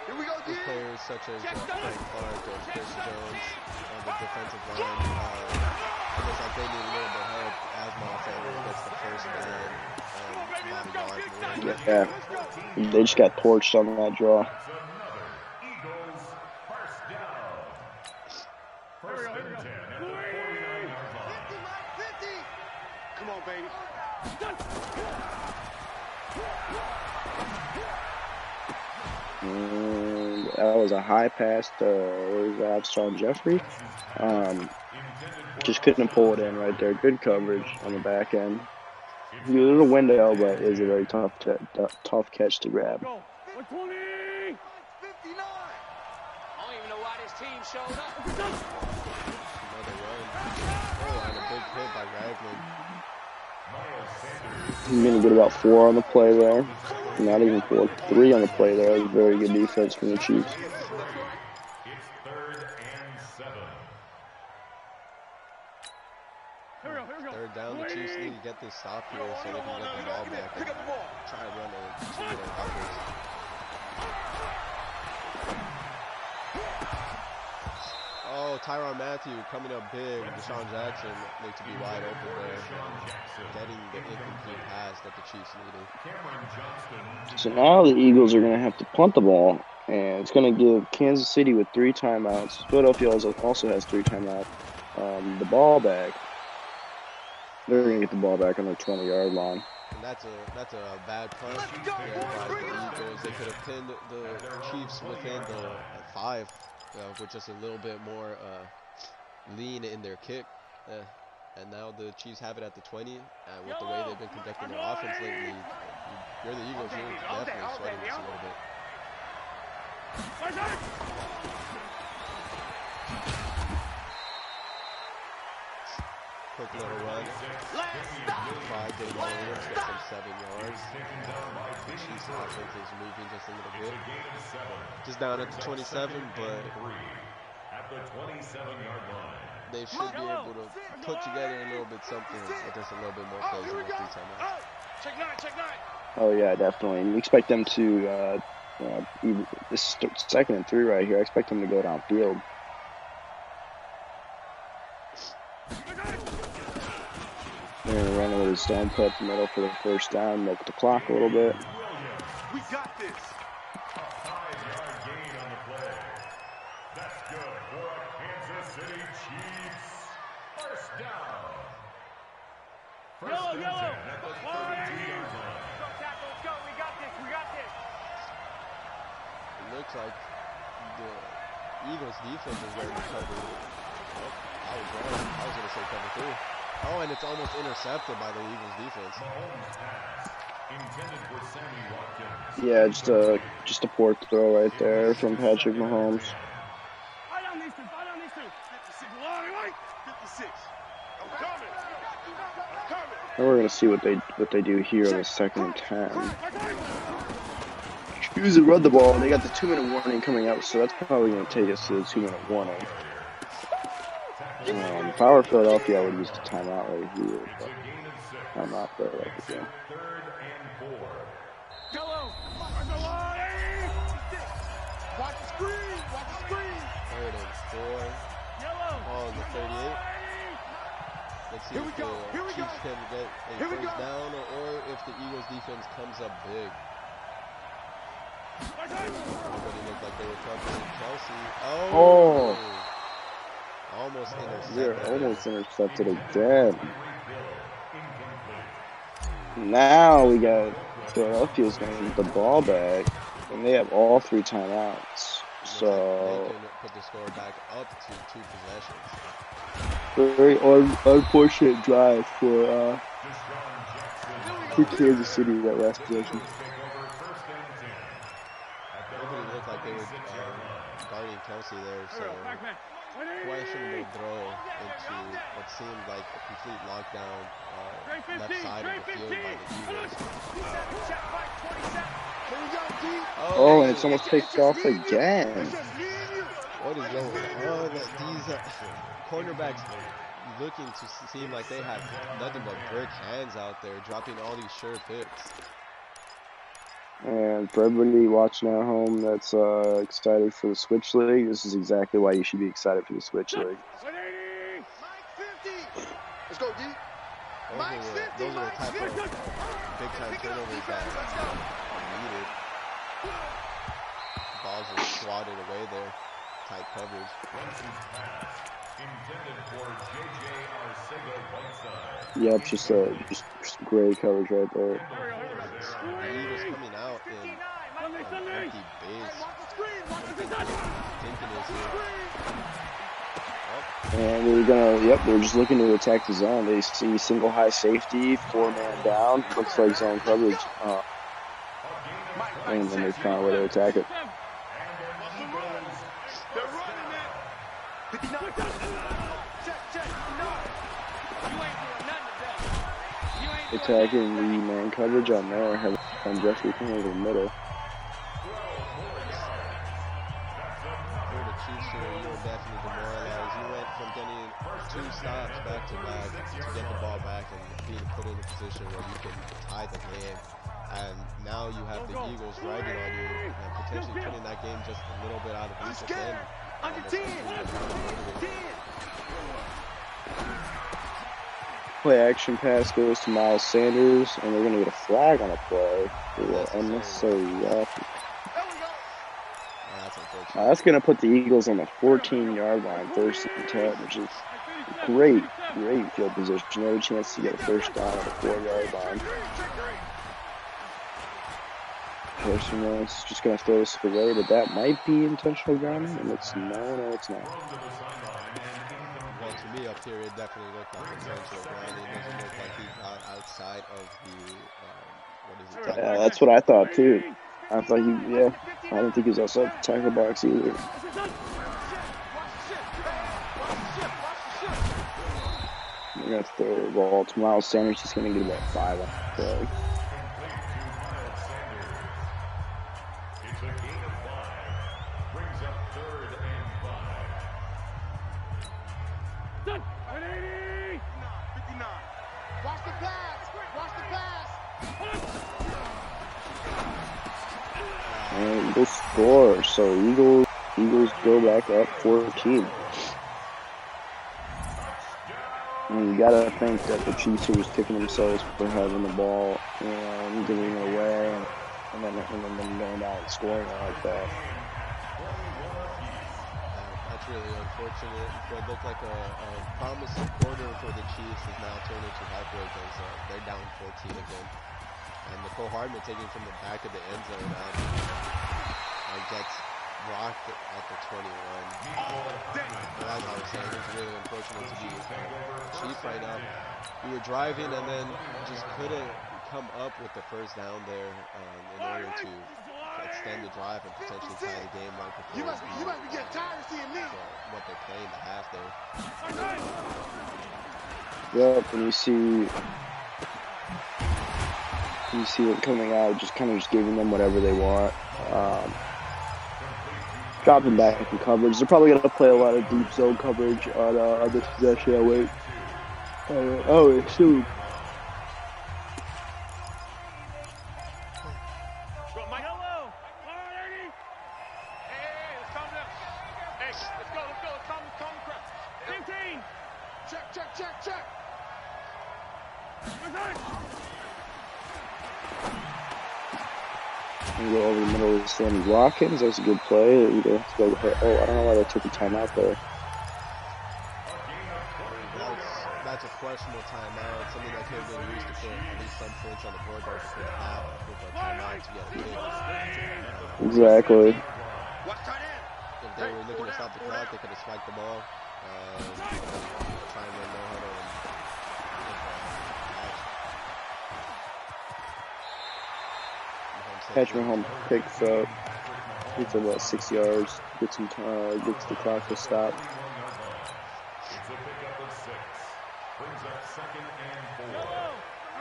Here we go, With players such as Frank Clark and Chris Jones on the defensive line, I guess like they need a little bit of help as Miles Sanders gets the first down. Yeah, they just got torched on that draw. Eagles first down. First and 10 at the 49-yard line. 50. Come on, baby. And that was a high pass to Alshon Jeffrey. Just couldn't pull it in right there. Good coverage on the back end. A little window, but it was a very tough catch to grab. 120! 59. I don't even know why this team showed up. Another run. Oh, and a big hit by Ragland. He's going to get about 4 on the play there. Not even 4, 3 on the play there. That was very good defense from the Chiefs. It's 3rd and 7. Third down, the Chiefs need to get this stop here so they can get the ball back and try to run a two-minute offense. Oh, Tyrann Mathieu coming up big. Deshaun Jackson needs to be wide open there, getting the incomplete pass that the Chiefs needed. So now the Eagles are going to have to punt the ball, and it's going to give Kansas City with 3 timeouts. Philadelphia also has 3 timeouts. The ball back. They're going to get the ball back on their 20-yard line. And that's a bad punt there by the Eagles. They could have pinned the Chiefs within the 5 with just a little bit more lean in their kick. and now the Chiefs have it at the 20. And with the way they've been conducting their offense lately, you're the Eagles, you're definitely sweating this a little bit. Quick little run. 5 getting all over, get some 7 yards. The Chiefs offense is moving just a little bit. Just down at the 27, but At the 27-yard line. they should be able to put together a little bit something with just a little bit more plays in the 3 timeouts. Check nine. Oh yeah, definitely. And we expect them to this is 2nd and 3 right here. I expect them to go downfield. They're gonna run a little zone play up the middle for the first down, milk the clock a little bit. We got this. A 5-yard gain on the play. That's good for a Kansas City Chiefs. First down. First and 10 at the 32-yard line. Go tackle, let's go. We got this. It looks like the Eagles defense is ready to cover. Oh, I was wrong. I was going to say cover 3. Oh, and it's almost intercepted by the Eagles defense. Mahomes pass. Intended for Sammy Watkins. Yeah, just a poor throw right there from Patrick Mahomes. Fight on these two. 56. Wait. 56. I'm coming. And we're gonna see what they do here on the 2nd and 10. Choose to run the ball. They got the 2-minute warning coming up, so that's probably gonna take us to the 2-minute warning. If I were Philadelphia, I would use the timeout right here, but I'm not there right again. 3rd and 4. Yellow. Watch the screen. 3rd and 4. Yellow. Ball on the 38. Let's see if the Chiefs can get a first down or if the Eagles defense comes up big. Everybody looked like they were covering Kelsey. Oh! Almost intercepted. They're almost intercepted again. Now we got Philadelphia's going to get the ball back, and they have all 3 timeouts. So they can put the score back up to 2 possessions. very unfortunate drive for Kansas City that last possession. Nobody looked like they were guarding Kelsey there, so questionable throw into what seemed like a complete lockdown left side of the field by the Eagles. Oh, and it's almost picked off again. What is going on? These cornerbacks looking to seem like they have nothing but brick hands out there, dropping all these sure picks. And for everybody watching at home that's excited for the Switch League, this is exactly why you should be excited for the Switch League. Let's go, D. Those are the type of big-time turnovers that are needed. Balls are swatted away there. Tight coverage. Brunson's pass. Intended for J.J. Arcega-Whiteside. Yep, just great coverage right there. The Eagles coming out in empty base. Thinking is here. And they're just looking to attack the zone. They see single high safety, 4-man down, looks like zone coverage. And then they find a way to attack it. Attacking the man coverage on there, have Jeffrey come over the middle. For the Chiefs here, you were definitely demoralized. You went from getting 2 stops back to back to get the ball back and being put in a position where you can tie the game. And now you have the Eagles riding on you and potentially putting that game just a little bit out of reach of them. Under 10. Play action pass goes to Miles Sanders, and they're going to get a flag on a play for unnecessary roughing. That's unfortunate. That's going to put the Eagles on the 14-yard line, 1st and 10, which is great field position. Every chance to get a first down at the 4-yard line. Carson Wentz just going to throw this away, but that might be intentional grounding, and it's no, it's not. Well, to me up here, it definitely looked like intentional grounding. It doesn't look like he got outside of the, what is it, tackle Yeah, box. that's what I thought too. I thought I don't think he was outside the tackle box either. We're gonna throw the ball to Miles Sanders. He's gonna get about 5 on the play. It's a gain of 5. Brings up 3rd and 5. Done. 180. 59. Watch the pass. Watch the pass. And Eagles score. So Eagles go back up 14. And you gotta think that the Chiefs are just kicking themselves for having the ball and giving it away, and then going down and scoring like that. That's really unfortunate. What looked like a promising quarter for the Chiefs is now turned into heartbreak as they're down 14 again. And Nicole Hardman taking from the back of the end zone and gets rocked at the 21. But as I was saying, it's really unfortunate to be Chief right now. We were driving and then just couldn't come up with the first down there in order to extend the drive and potentially tie the game right before You must be getting tired of seeing me. what they're playing the half there. Yep, and you see it coming out, just giving them whatever they want. Dropping back in coverage. They're probably gonna play a lot of deep zone coverage on this possession. Wait. Shoot. Hello. 180. Hey, let's calm down. Hey, let's go. Calm the crowd. 15. Check. And go over the middle of Sammy Watkins. That's a good play. Either have to go. Oh, I don't know why they took a timeout there. That's a questionable timeout. Something that could have been used to put at least some points on the board there before the half with a timeout to get a kick. Exactly. If they were looking to stop the clock, they could have spiked the ball. Try and run no huddle and Patrick Mahomes picks up. It's about 6 yards. Gets the clock to stop. It's a pickup of 6. Brings up 2nd and 4.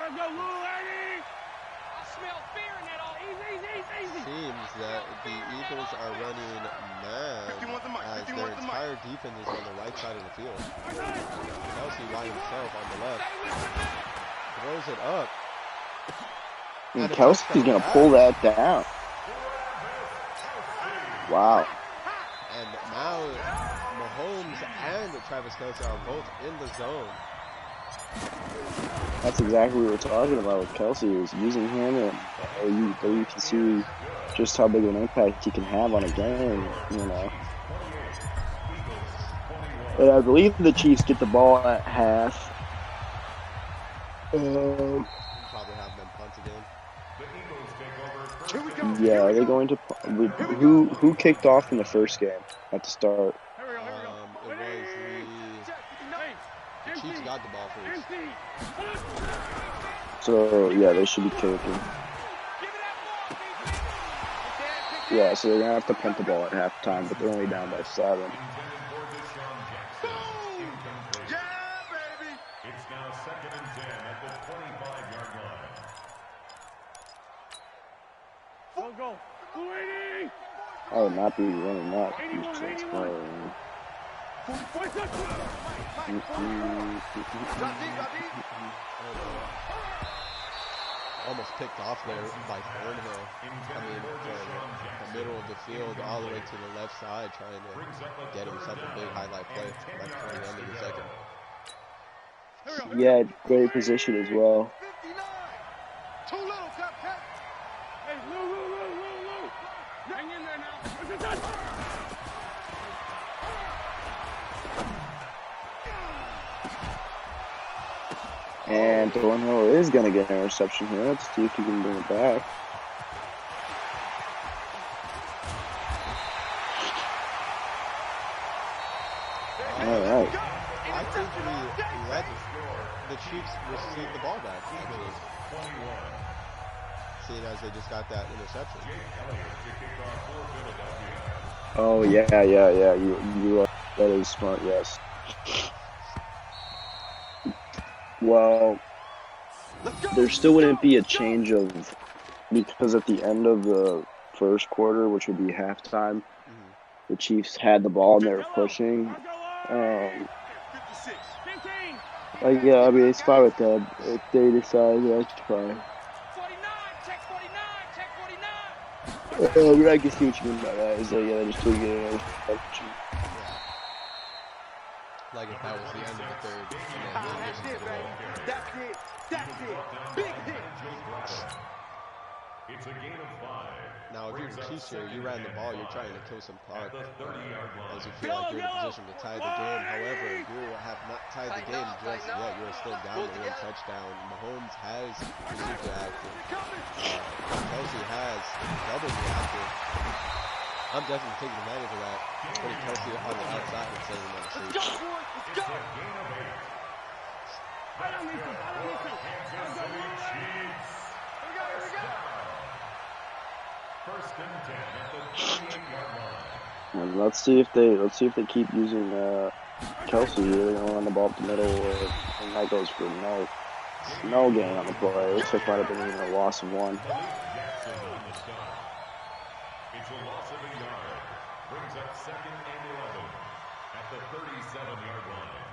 Let's go, Lou, Eddie. I smell fear in that all. Easy. Seems that the Eagles are running man 51 the mic, as 51 their the mic. entire defense is on the right side of the field. Kelsey by himself on the left. Throws it up. And Kelsey's gonna pull that down. Wow. And now Mahomes and Travis Kelsey are both in the zone. That's exactly what we were talking about with Kelsey, is using him, and you can see just how big of an impact he can have on a game, you know. And I believe the Chiefs get the ball at half. Probably have them punt again. Yeah, are they going to? Who kicked off in the first game at the start? It was the Chiefs got the ball first. So yeah, they should be kicking. Yeah, so they're gonna have to punt the ball at halftime, but they're only down by 7. It's now 2nd and 10 at the 25-yard line. Go. 280. I would not be running that. Almost picked off there by Thornhill. Coming from the middle of the field all the way to the left side, trying to get himself a big highlight play right before the end of the second. Yeah, great position as well. 59. Too little, Cut. Hey, Lou. Hang in there now. What's it done? And Thornhill is going to get an interception here. Let's see if he can bring it back. All right. I think we let the Chiefs receive the ball back, actually. Seeing as they just got that interception. Oh yeah. You that is smart. Yes. Well, there still wouldn't be a change of because at the end of the first quarter, which would be halftime, the Chiefs had the ball and they were pushing. Yeah, I mean it's fine with that. If they decide that's fine. 49, check 49, check 49. I mean, I can see what you mean by that. Is like, yeah, just tweak it. Like if that was the end of the third. That's it, baby. That's it. That's it. Big hit. It's a gain of 5. Now, if you're the Chiefs here, you ran the ball, you're trying to kill some clock as you feel like you're in a position to tie the game. However, you have not tied the game just yet. You're still down to 1 touchdown. Mahomes has received the action. Kelsey has double reacted. I'm definitely taking advantage of that. Putting Kelsey on the outside and setting him on the street. Let's go, boys. Let's go. I don't need to. Kansas City Chiefs. Here we go. First and 10 at the 38-yard line. And let's see if they keep using Kelsey here. They're gonna run the ball up the middle, and that goes for no gain on the play. Looks like might have been even a loss of 1. Jackson on the stop. It's a loss of a yard. Brings up 2nd and 11 at the 37-yard line.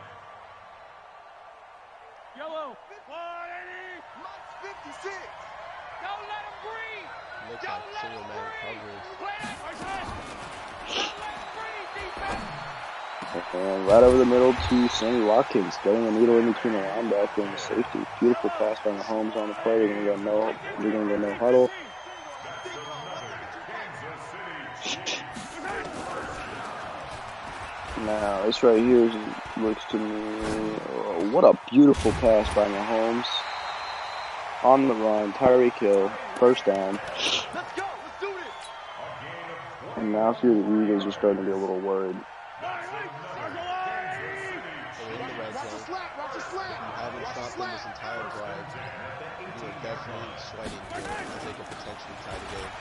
Yellow. 180. Mike's 56. Don't let him breathe. Looks like single man coverage. Play that. Don't let him breathe, defense. And right over the middle to Sammy Watkins, getting a needle in between the linebacker and the safety. Beautiful pass by Mahomes on the play. They're gonna go no huddle. Now this right here looks to me. What a beautiful pass by Mahomes. On the run, Tyreek Hill, first down. Let's go. Let's do this. And now if you're the Eagles, you're starting to be a little worried. So in the red Watch the zone, slap. Watch the slap. you haven't stopped them this entire drive. You are definitely sweating here as they could potentially tie the game.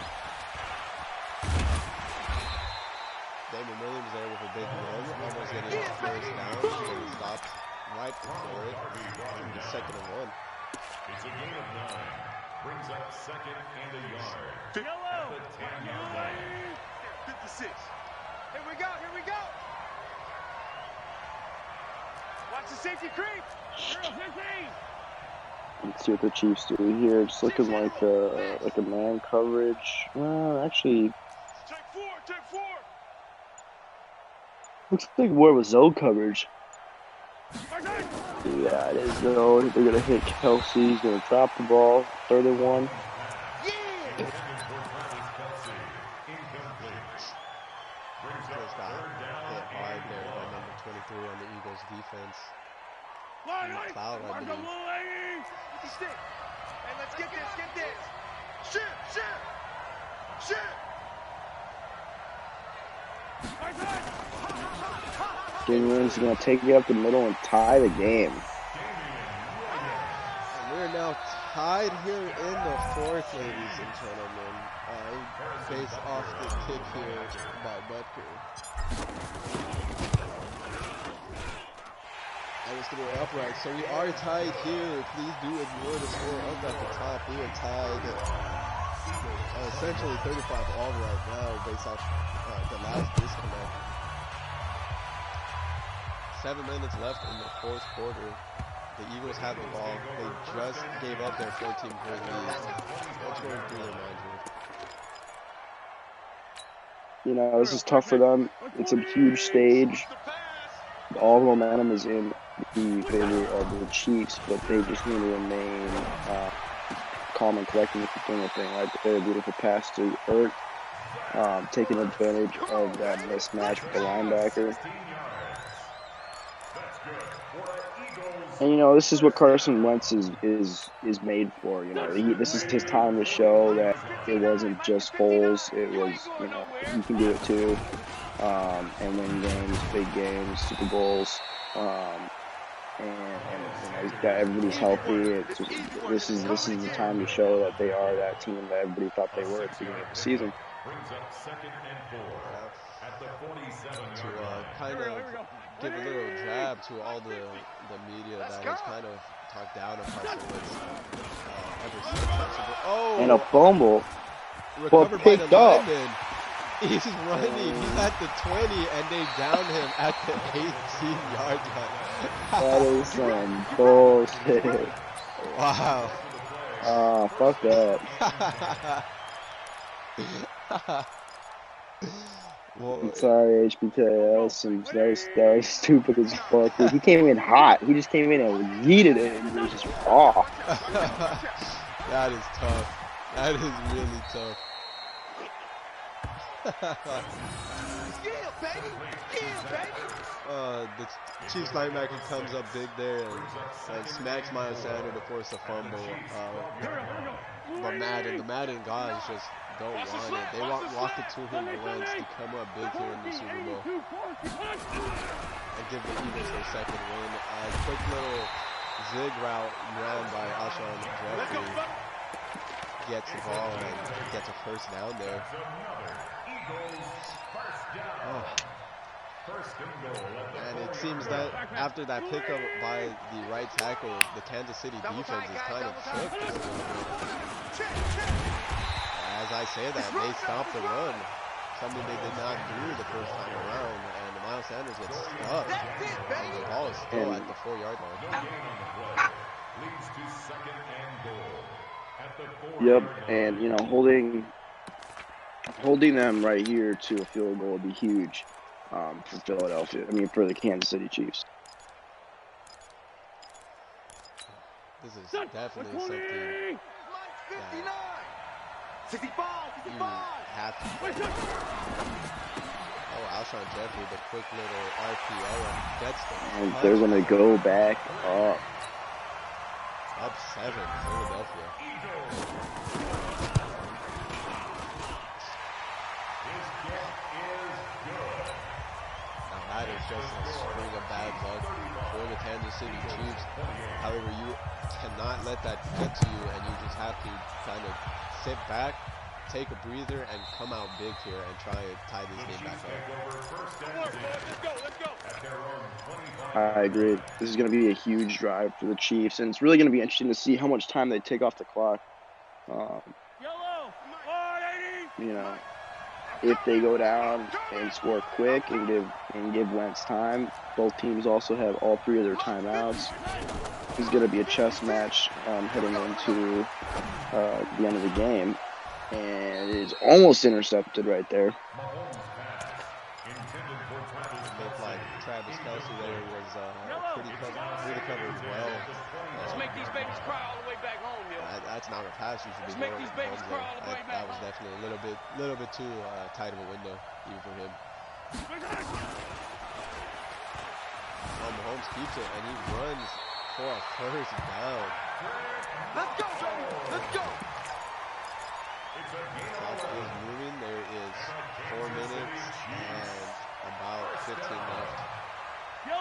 Damon Williams there with a big run, almost getting a first down, but he stopped right before it. The 2nd and 1. It's a gain of 9. Brings up 2nd and a yard. Yellow. At the 10-yard line. 56. Here we go. Watch the safety creep. 0-15. Let's see what the Chiefs do here. It's looking like a man coverage. Actually, Take 4. looks like more of a zone coverage. Yeah, it is zone. They're gonna hit Kelsey. He's gonna drop the ball. 3rd and 1. Just got hit hard there by number 23 on the Eagles defense. McLeod, I believe. With the stick. Hey, let's get this. Shit. Damien Williams is gonna take it up the middle and tie the game. And we're now tied here in the 4th, ladies and gentlemen, based off the kick here by Butker. I was going to go upright, so we are tied here. Please do ignore the score up at the top. We are tied essentially 35 all right now based off the last disconnect. 7 minutes left in the 4th quarter. The Eagles have the ball. They just gave up their 14-point lead. What's going through their minds here? You know, this is tough for them. It's a huge stage. All the momentum is in the favor of the Chiefs, but they just need to remain calm and collected with the thing right there. A beautiful pass to Ert, taking advantage of that mismatch with the linebacker. That's good for an Eagles And this is what Carson Wentz is made for. This is his time to show that it wasn't just Foles. It was, he can do it too, and win games, big games, Super Bowls. And he's got everybody's healthy. This is the time to show that they are that team that everybody thought they were at the beginning of the season. Brings up 2nd and 4 at the 47-yard To line. kind of give a little jab to all the media that has kind of talked down on Carson Wentz ever since that Super Bowl. And a fumble. Recovered by the picked up. lineman. He's running. He's at the 20, and they down him at the 18-yard line. That is some bullshit. Wow. Oh, fuck that. Well, I'm sorry, HBK. That was stupid as fuck. Dude. He came in hot. He just came in and yeeted it, and it was just raw. that is tough. That is really tough. The Chiefs linebacker comes up big there and smacks Miles Sanders to force a fumble. But the Madden guys just don't want it. They walk it to him and Wentz to come up big here in the Super Bowl and give the Eagles their second win. A quick little zig route ran by Alshon Jeffrey gets the ball and gets a first down there. And it seems that after that pickup by the right tackle, the Kansas City defense is kind of shook just a little bit. As I say that, they stopped the run, something they did not do the first time around, and Miles Sanders gets stuck, and the ball is still at the 4-yard line. Leads to 2nd and goal at the 4-yard Yep, line. and holding them right here to a field goal would be huge for Philadelphia. For the Kansas City Chiefs. This is definitely something that you have to play. Oh, Alshon Jeffrey, the quick little RPO and gets the And they're going to go back up. Up 7, Philadelphia. That is just a string of bad luck for the Kansas City Chiefs. However, you cannot let that get to you, and you just have to kind of sit back, take a breather, and come out big here and try and tie this game back up. Let's go. I agree. This is going to be a huge drive for the Chiefs, and it's really going to be interesting to see how much time they take off the clock. If they go down and score quick and give Wentz time. Both teams also have all 3 of their timeouts. It's going to be a chess match heading into the end of the game, and it's almost intercepted right there. Looked like Travis Kelce there was pretty covered well. Let's make these babies cry all the way back home, yo. That's not a pass you should be Let's make going these babies home cry there. all the way That back was definitely a little bit too tight of a window, even for him. Mahomes keeps it, and he runs for a first down. Let's go, baby. Let's go. Clock is moving. There is 4 minutes and about 15 left. 4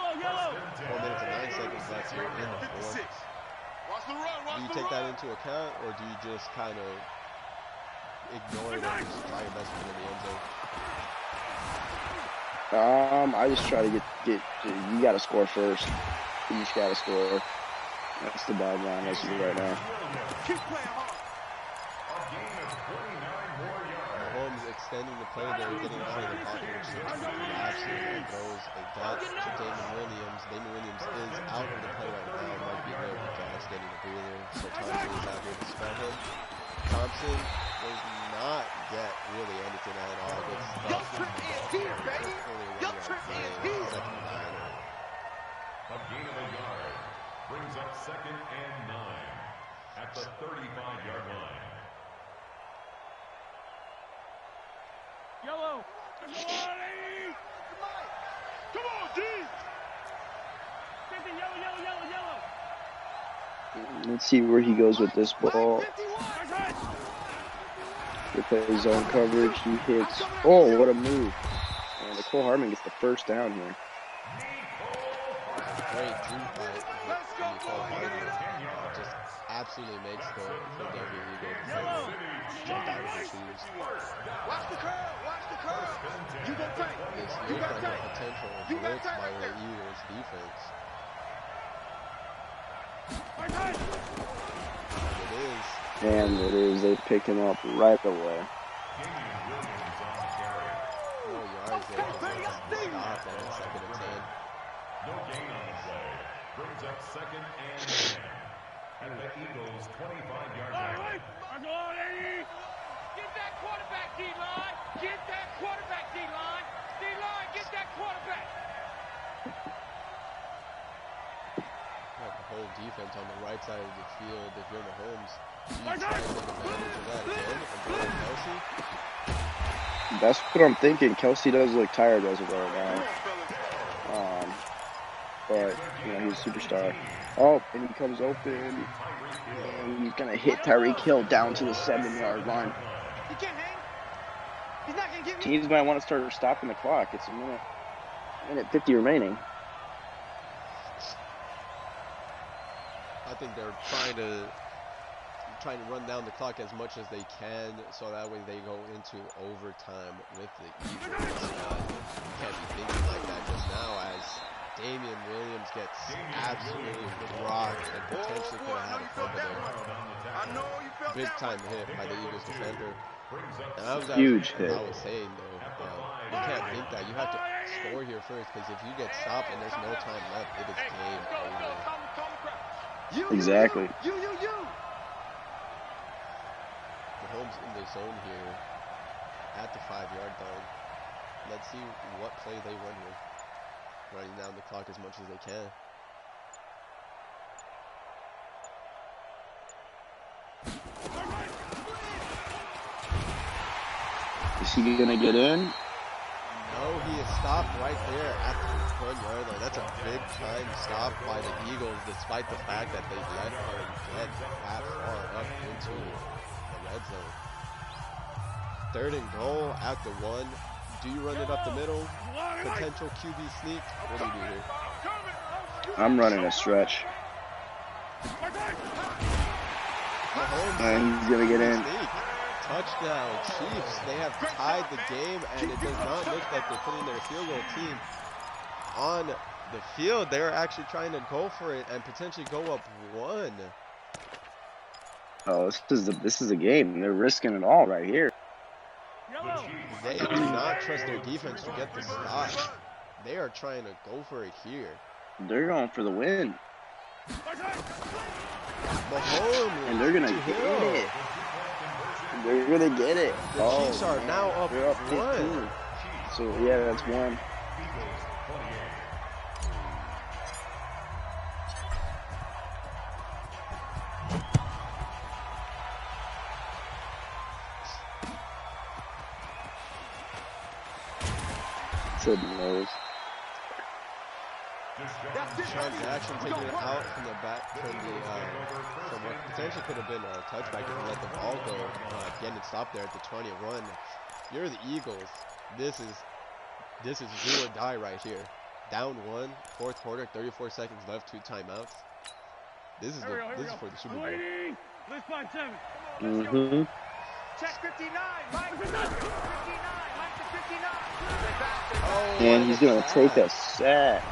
minutes and 9 seconds left here in the fourth. Do you take that into account, or do you just kind of ignore it and just try your best to get in the end zone? I just try to get you got to score first. You just got to score. That's the bottom line as of right now. Mahomes extending the play there, getting out of the pocket, which seems to be absolutely throws a dot to Damon Williams. Damon Williams is out of the play right now. It might be hurt with Josh getting a breather. So Thompson is out here to spell him. Thompson does not get really anything at all. Gets stuck. Only a 1-yard play. 2nd and 9. A gain of a yard brings up 2nd and 9 at the 35-yard line. Yellow. Come on, D. Yellow. Let's see where he goes with this ball. They play zone coverage. He hits. Oh, what a move! And Nicole Hartman gets the first down here. Great juke by Nicole Hartman. Just absolutely makes the Philadelphia Eagles defender jump out of their shoes. Watch the curl. Watch the curl. You gonna take. This looked like a potential blitz by the Eagles defense. It is. And it is. They pick him up right away. No yards there. Just like a stop and 2nd and 10. No gain on the play. Brings up 2nd and 10. At the Eagles' 25-yard line. Get that quarterback, D-line. Get that quarterback, D-line. D-line, get that quarterback. Have the whole defense on the right side of the field. If you're Mahomes, you try to take advantage of that again and throw to Kelsey. That's what I'm thinking. Kelsey does look tired as of right now. But, you know, he's a superstar. Oh, and he comes open. And he's going to hit Tyreek Hill down to the 7-yard line. He can't hang. He's not gonna give you. Teams might want to start stopping the clock. It's a minute 50 remaining. I think they're trying to run down the clock as much as they can, so that way they go into overtime with the Eagles. You can't be thinking like that just now, as Damian Williams gets absolutely rocked and potentially could have had a fumble there. I know you felt Big that time hit by the Eagles defender. And that was Huge actually hit. what I was saying though. You can't think that. You have to score here first, because if you get stopped and there's no time left, it is game over. Exactly. You. Mahomes in the zone here at the 5-yard line. Let's see what play they run with. Running down the clock as much as they can. Is he going to get in? No, he is stopped right there at the 1-yard line. That's a big time stop by the Eagles, despite the fact that they let him get that far up into the red zone. 3rd and goal at the 1. Do you run it up the middle? Potential QB sneak? What do you do here? I'm running a stretch. Mahomes, And he's going to get in. sneak. Touchdown, Chiefs. They have tied the game, and it does not look like they're putting their field goal team on the field. They're actually trying to go for it and potentially go up 1. Oh, this is a game. They're risking it all right here. They do not trust their defense to get the stop. They are trying to go for it here. They're going for the win. Mahomes, And they're going to to get Hill. it. They're going to get it. The Chiefs are now up They're up 1. 15. So, yeah, that's 1. Said nose. Transaction taking it out from the back from what potentially could have been a touchback if you let the ball go. Getting stopped there at the 20. Run. You're the Eagles. This is do or die right here. Down 1, 4th quarter, 34 seconds left, 2 timeouts. This is for the Super Bowl. Let's find 7. Mm-hmm. Check 59. Mike 59. Mike to 59. Oh, And he's going to take a sack.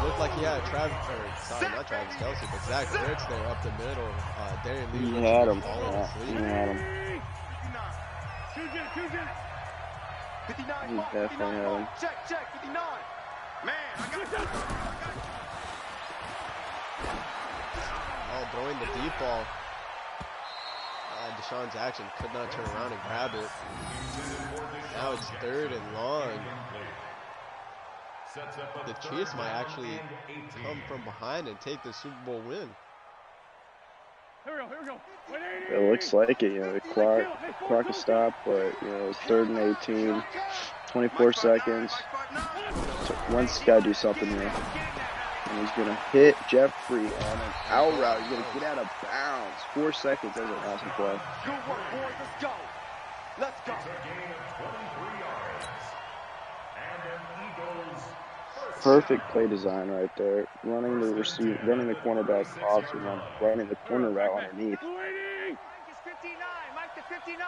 Looked like he had not Travis Kelsey, but Zach Ertz there up the middle. Darian Lee He looks had to him. be falling Yeah, asleep. he had him. 59. He definitely had him. Check 59. Man, I got Oh, throwing the deep ball. Deshaun Jackson could not turn around and grab it. Now it's 3rd and long. The Chiefs might actually come from behind and take the Super Bowl win. Here we go. It looks like it. You know, the clock is stopped, but, you know, it's 3rd and 18. 24 seconds. So one's got to do something here. And he's going to hit Jeffrey on an out route. He's going to get out of bounds. 4 seconds. That was an awesome play. Good work, boys. Let's go. Let's go. It's a gain of 23 yards. And an Eagles first Perfect down. play design right there. Running the receiver, running the cornerback off, and then running the corner route underneath. Mike is 59. Mike to 59.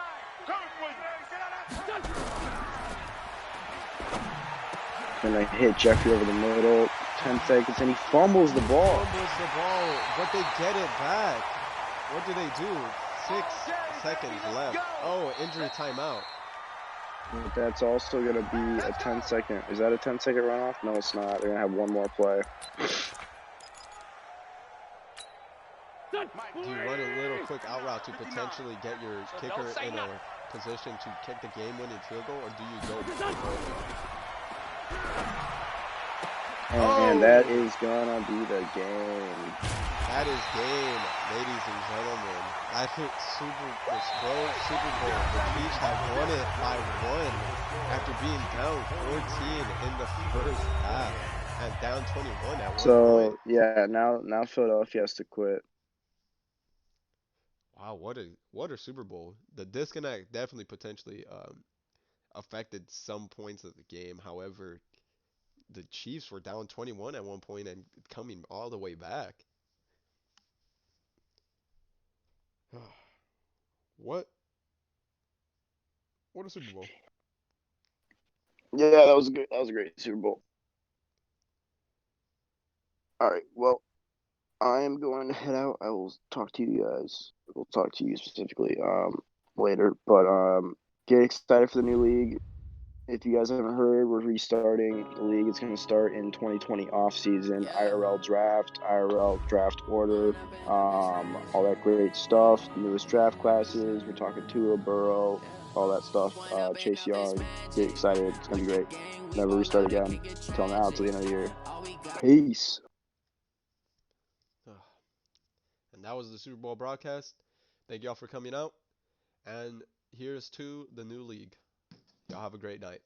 And they hit Jeffrey over the middle. 10 seconds, and he fumbles the ball. Fumbles the ball, but they get it back. What do they do? 6 seconds left. Oh, injury timeout. But that's also going to be a 10-second. Is that a 10-second runoff? No, it's not. They're going to have one more play. Do you run a little quick out route to potentially get your kicker in a position to kick the game-winning field goal, or do you go for it? And that is going to be the game. That is game, ladies and gentlemen. I think Super Bowl, the Chiefs have won it by 1 after being down 14 in the first half and down 21 at 1 So, point. yeah, now Philadelphia has to quit. Wow, what a Super Bowl. The disconnect definitely potentially affected some points of the game. However, the Chiefs were down 21 at 1 point and coming all the way back. What a Super Bowl. Yeah, that was good. That was a great Super Bowl. All right, well, I am going to head out. I will talk to you guys. We'll talk to you specifically later. But get excited for the new league. If you guys haven't heard, we're restarting the league. It's going to start in 2020 off season. IRL draft order, all that great stuff. The newest draft classes. We're talking Tua, Burrow, all that stuff. Chase Young. Get excited. It's going to be great. Never restart again. Until now, till the end of the year. Peace. And that was the Super Bowl broadcast. Thank y'all for coming out. And here's to the new league. Y'all have a great night.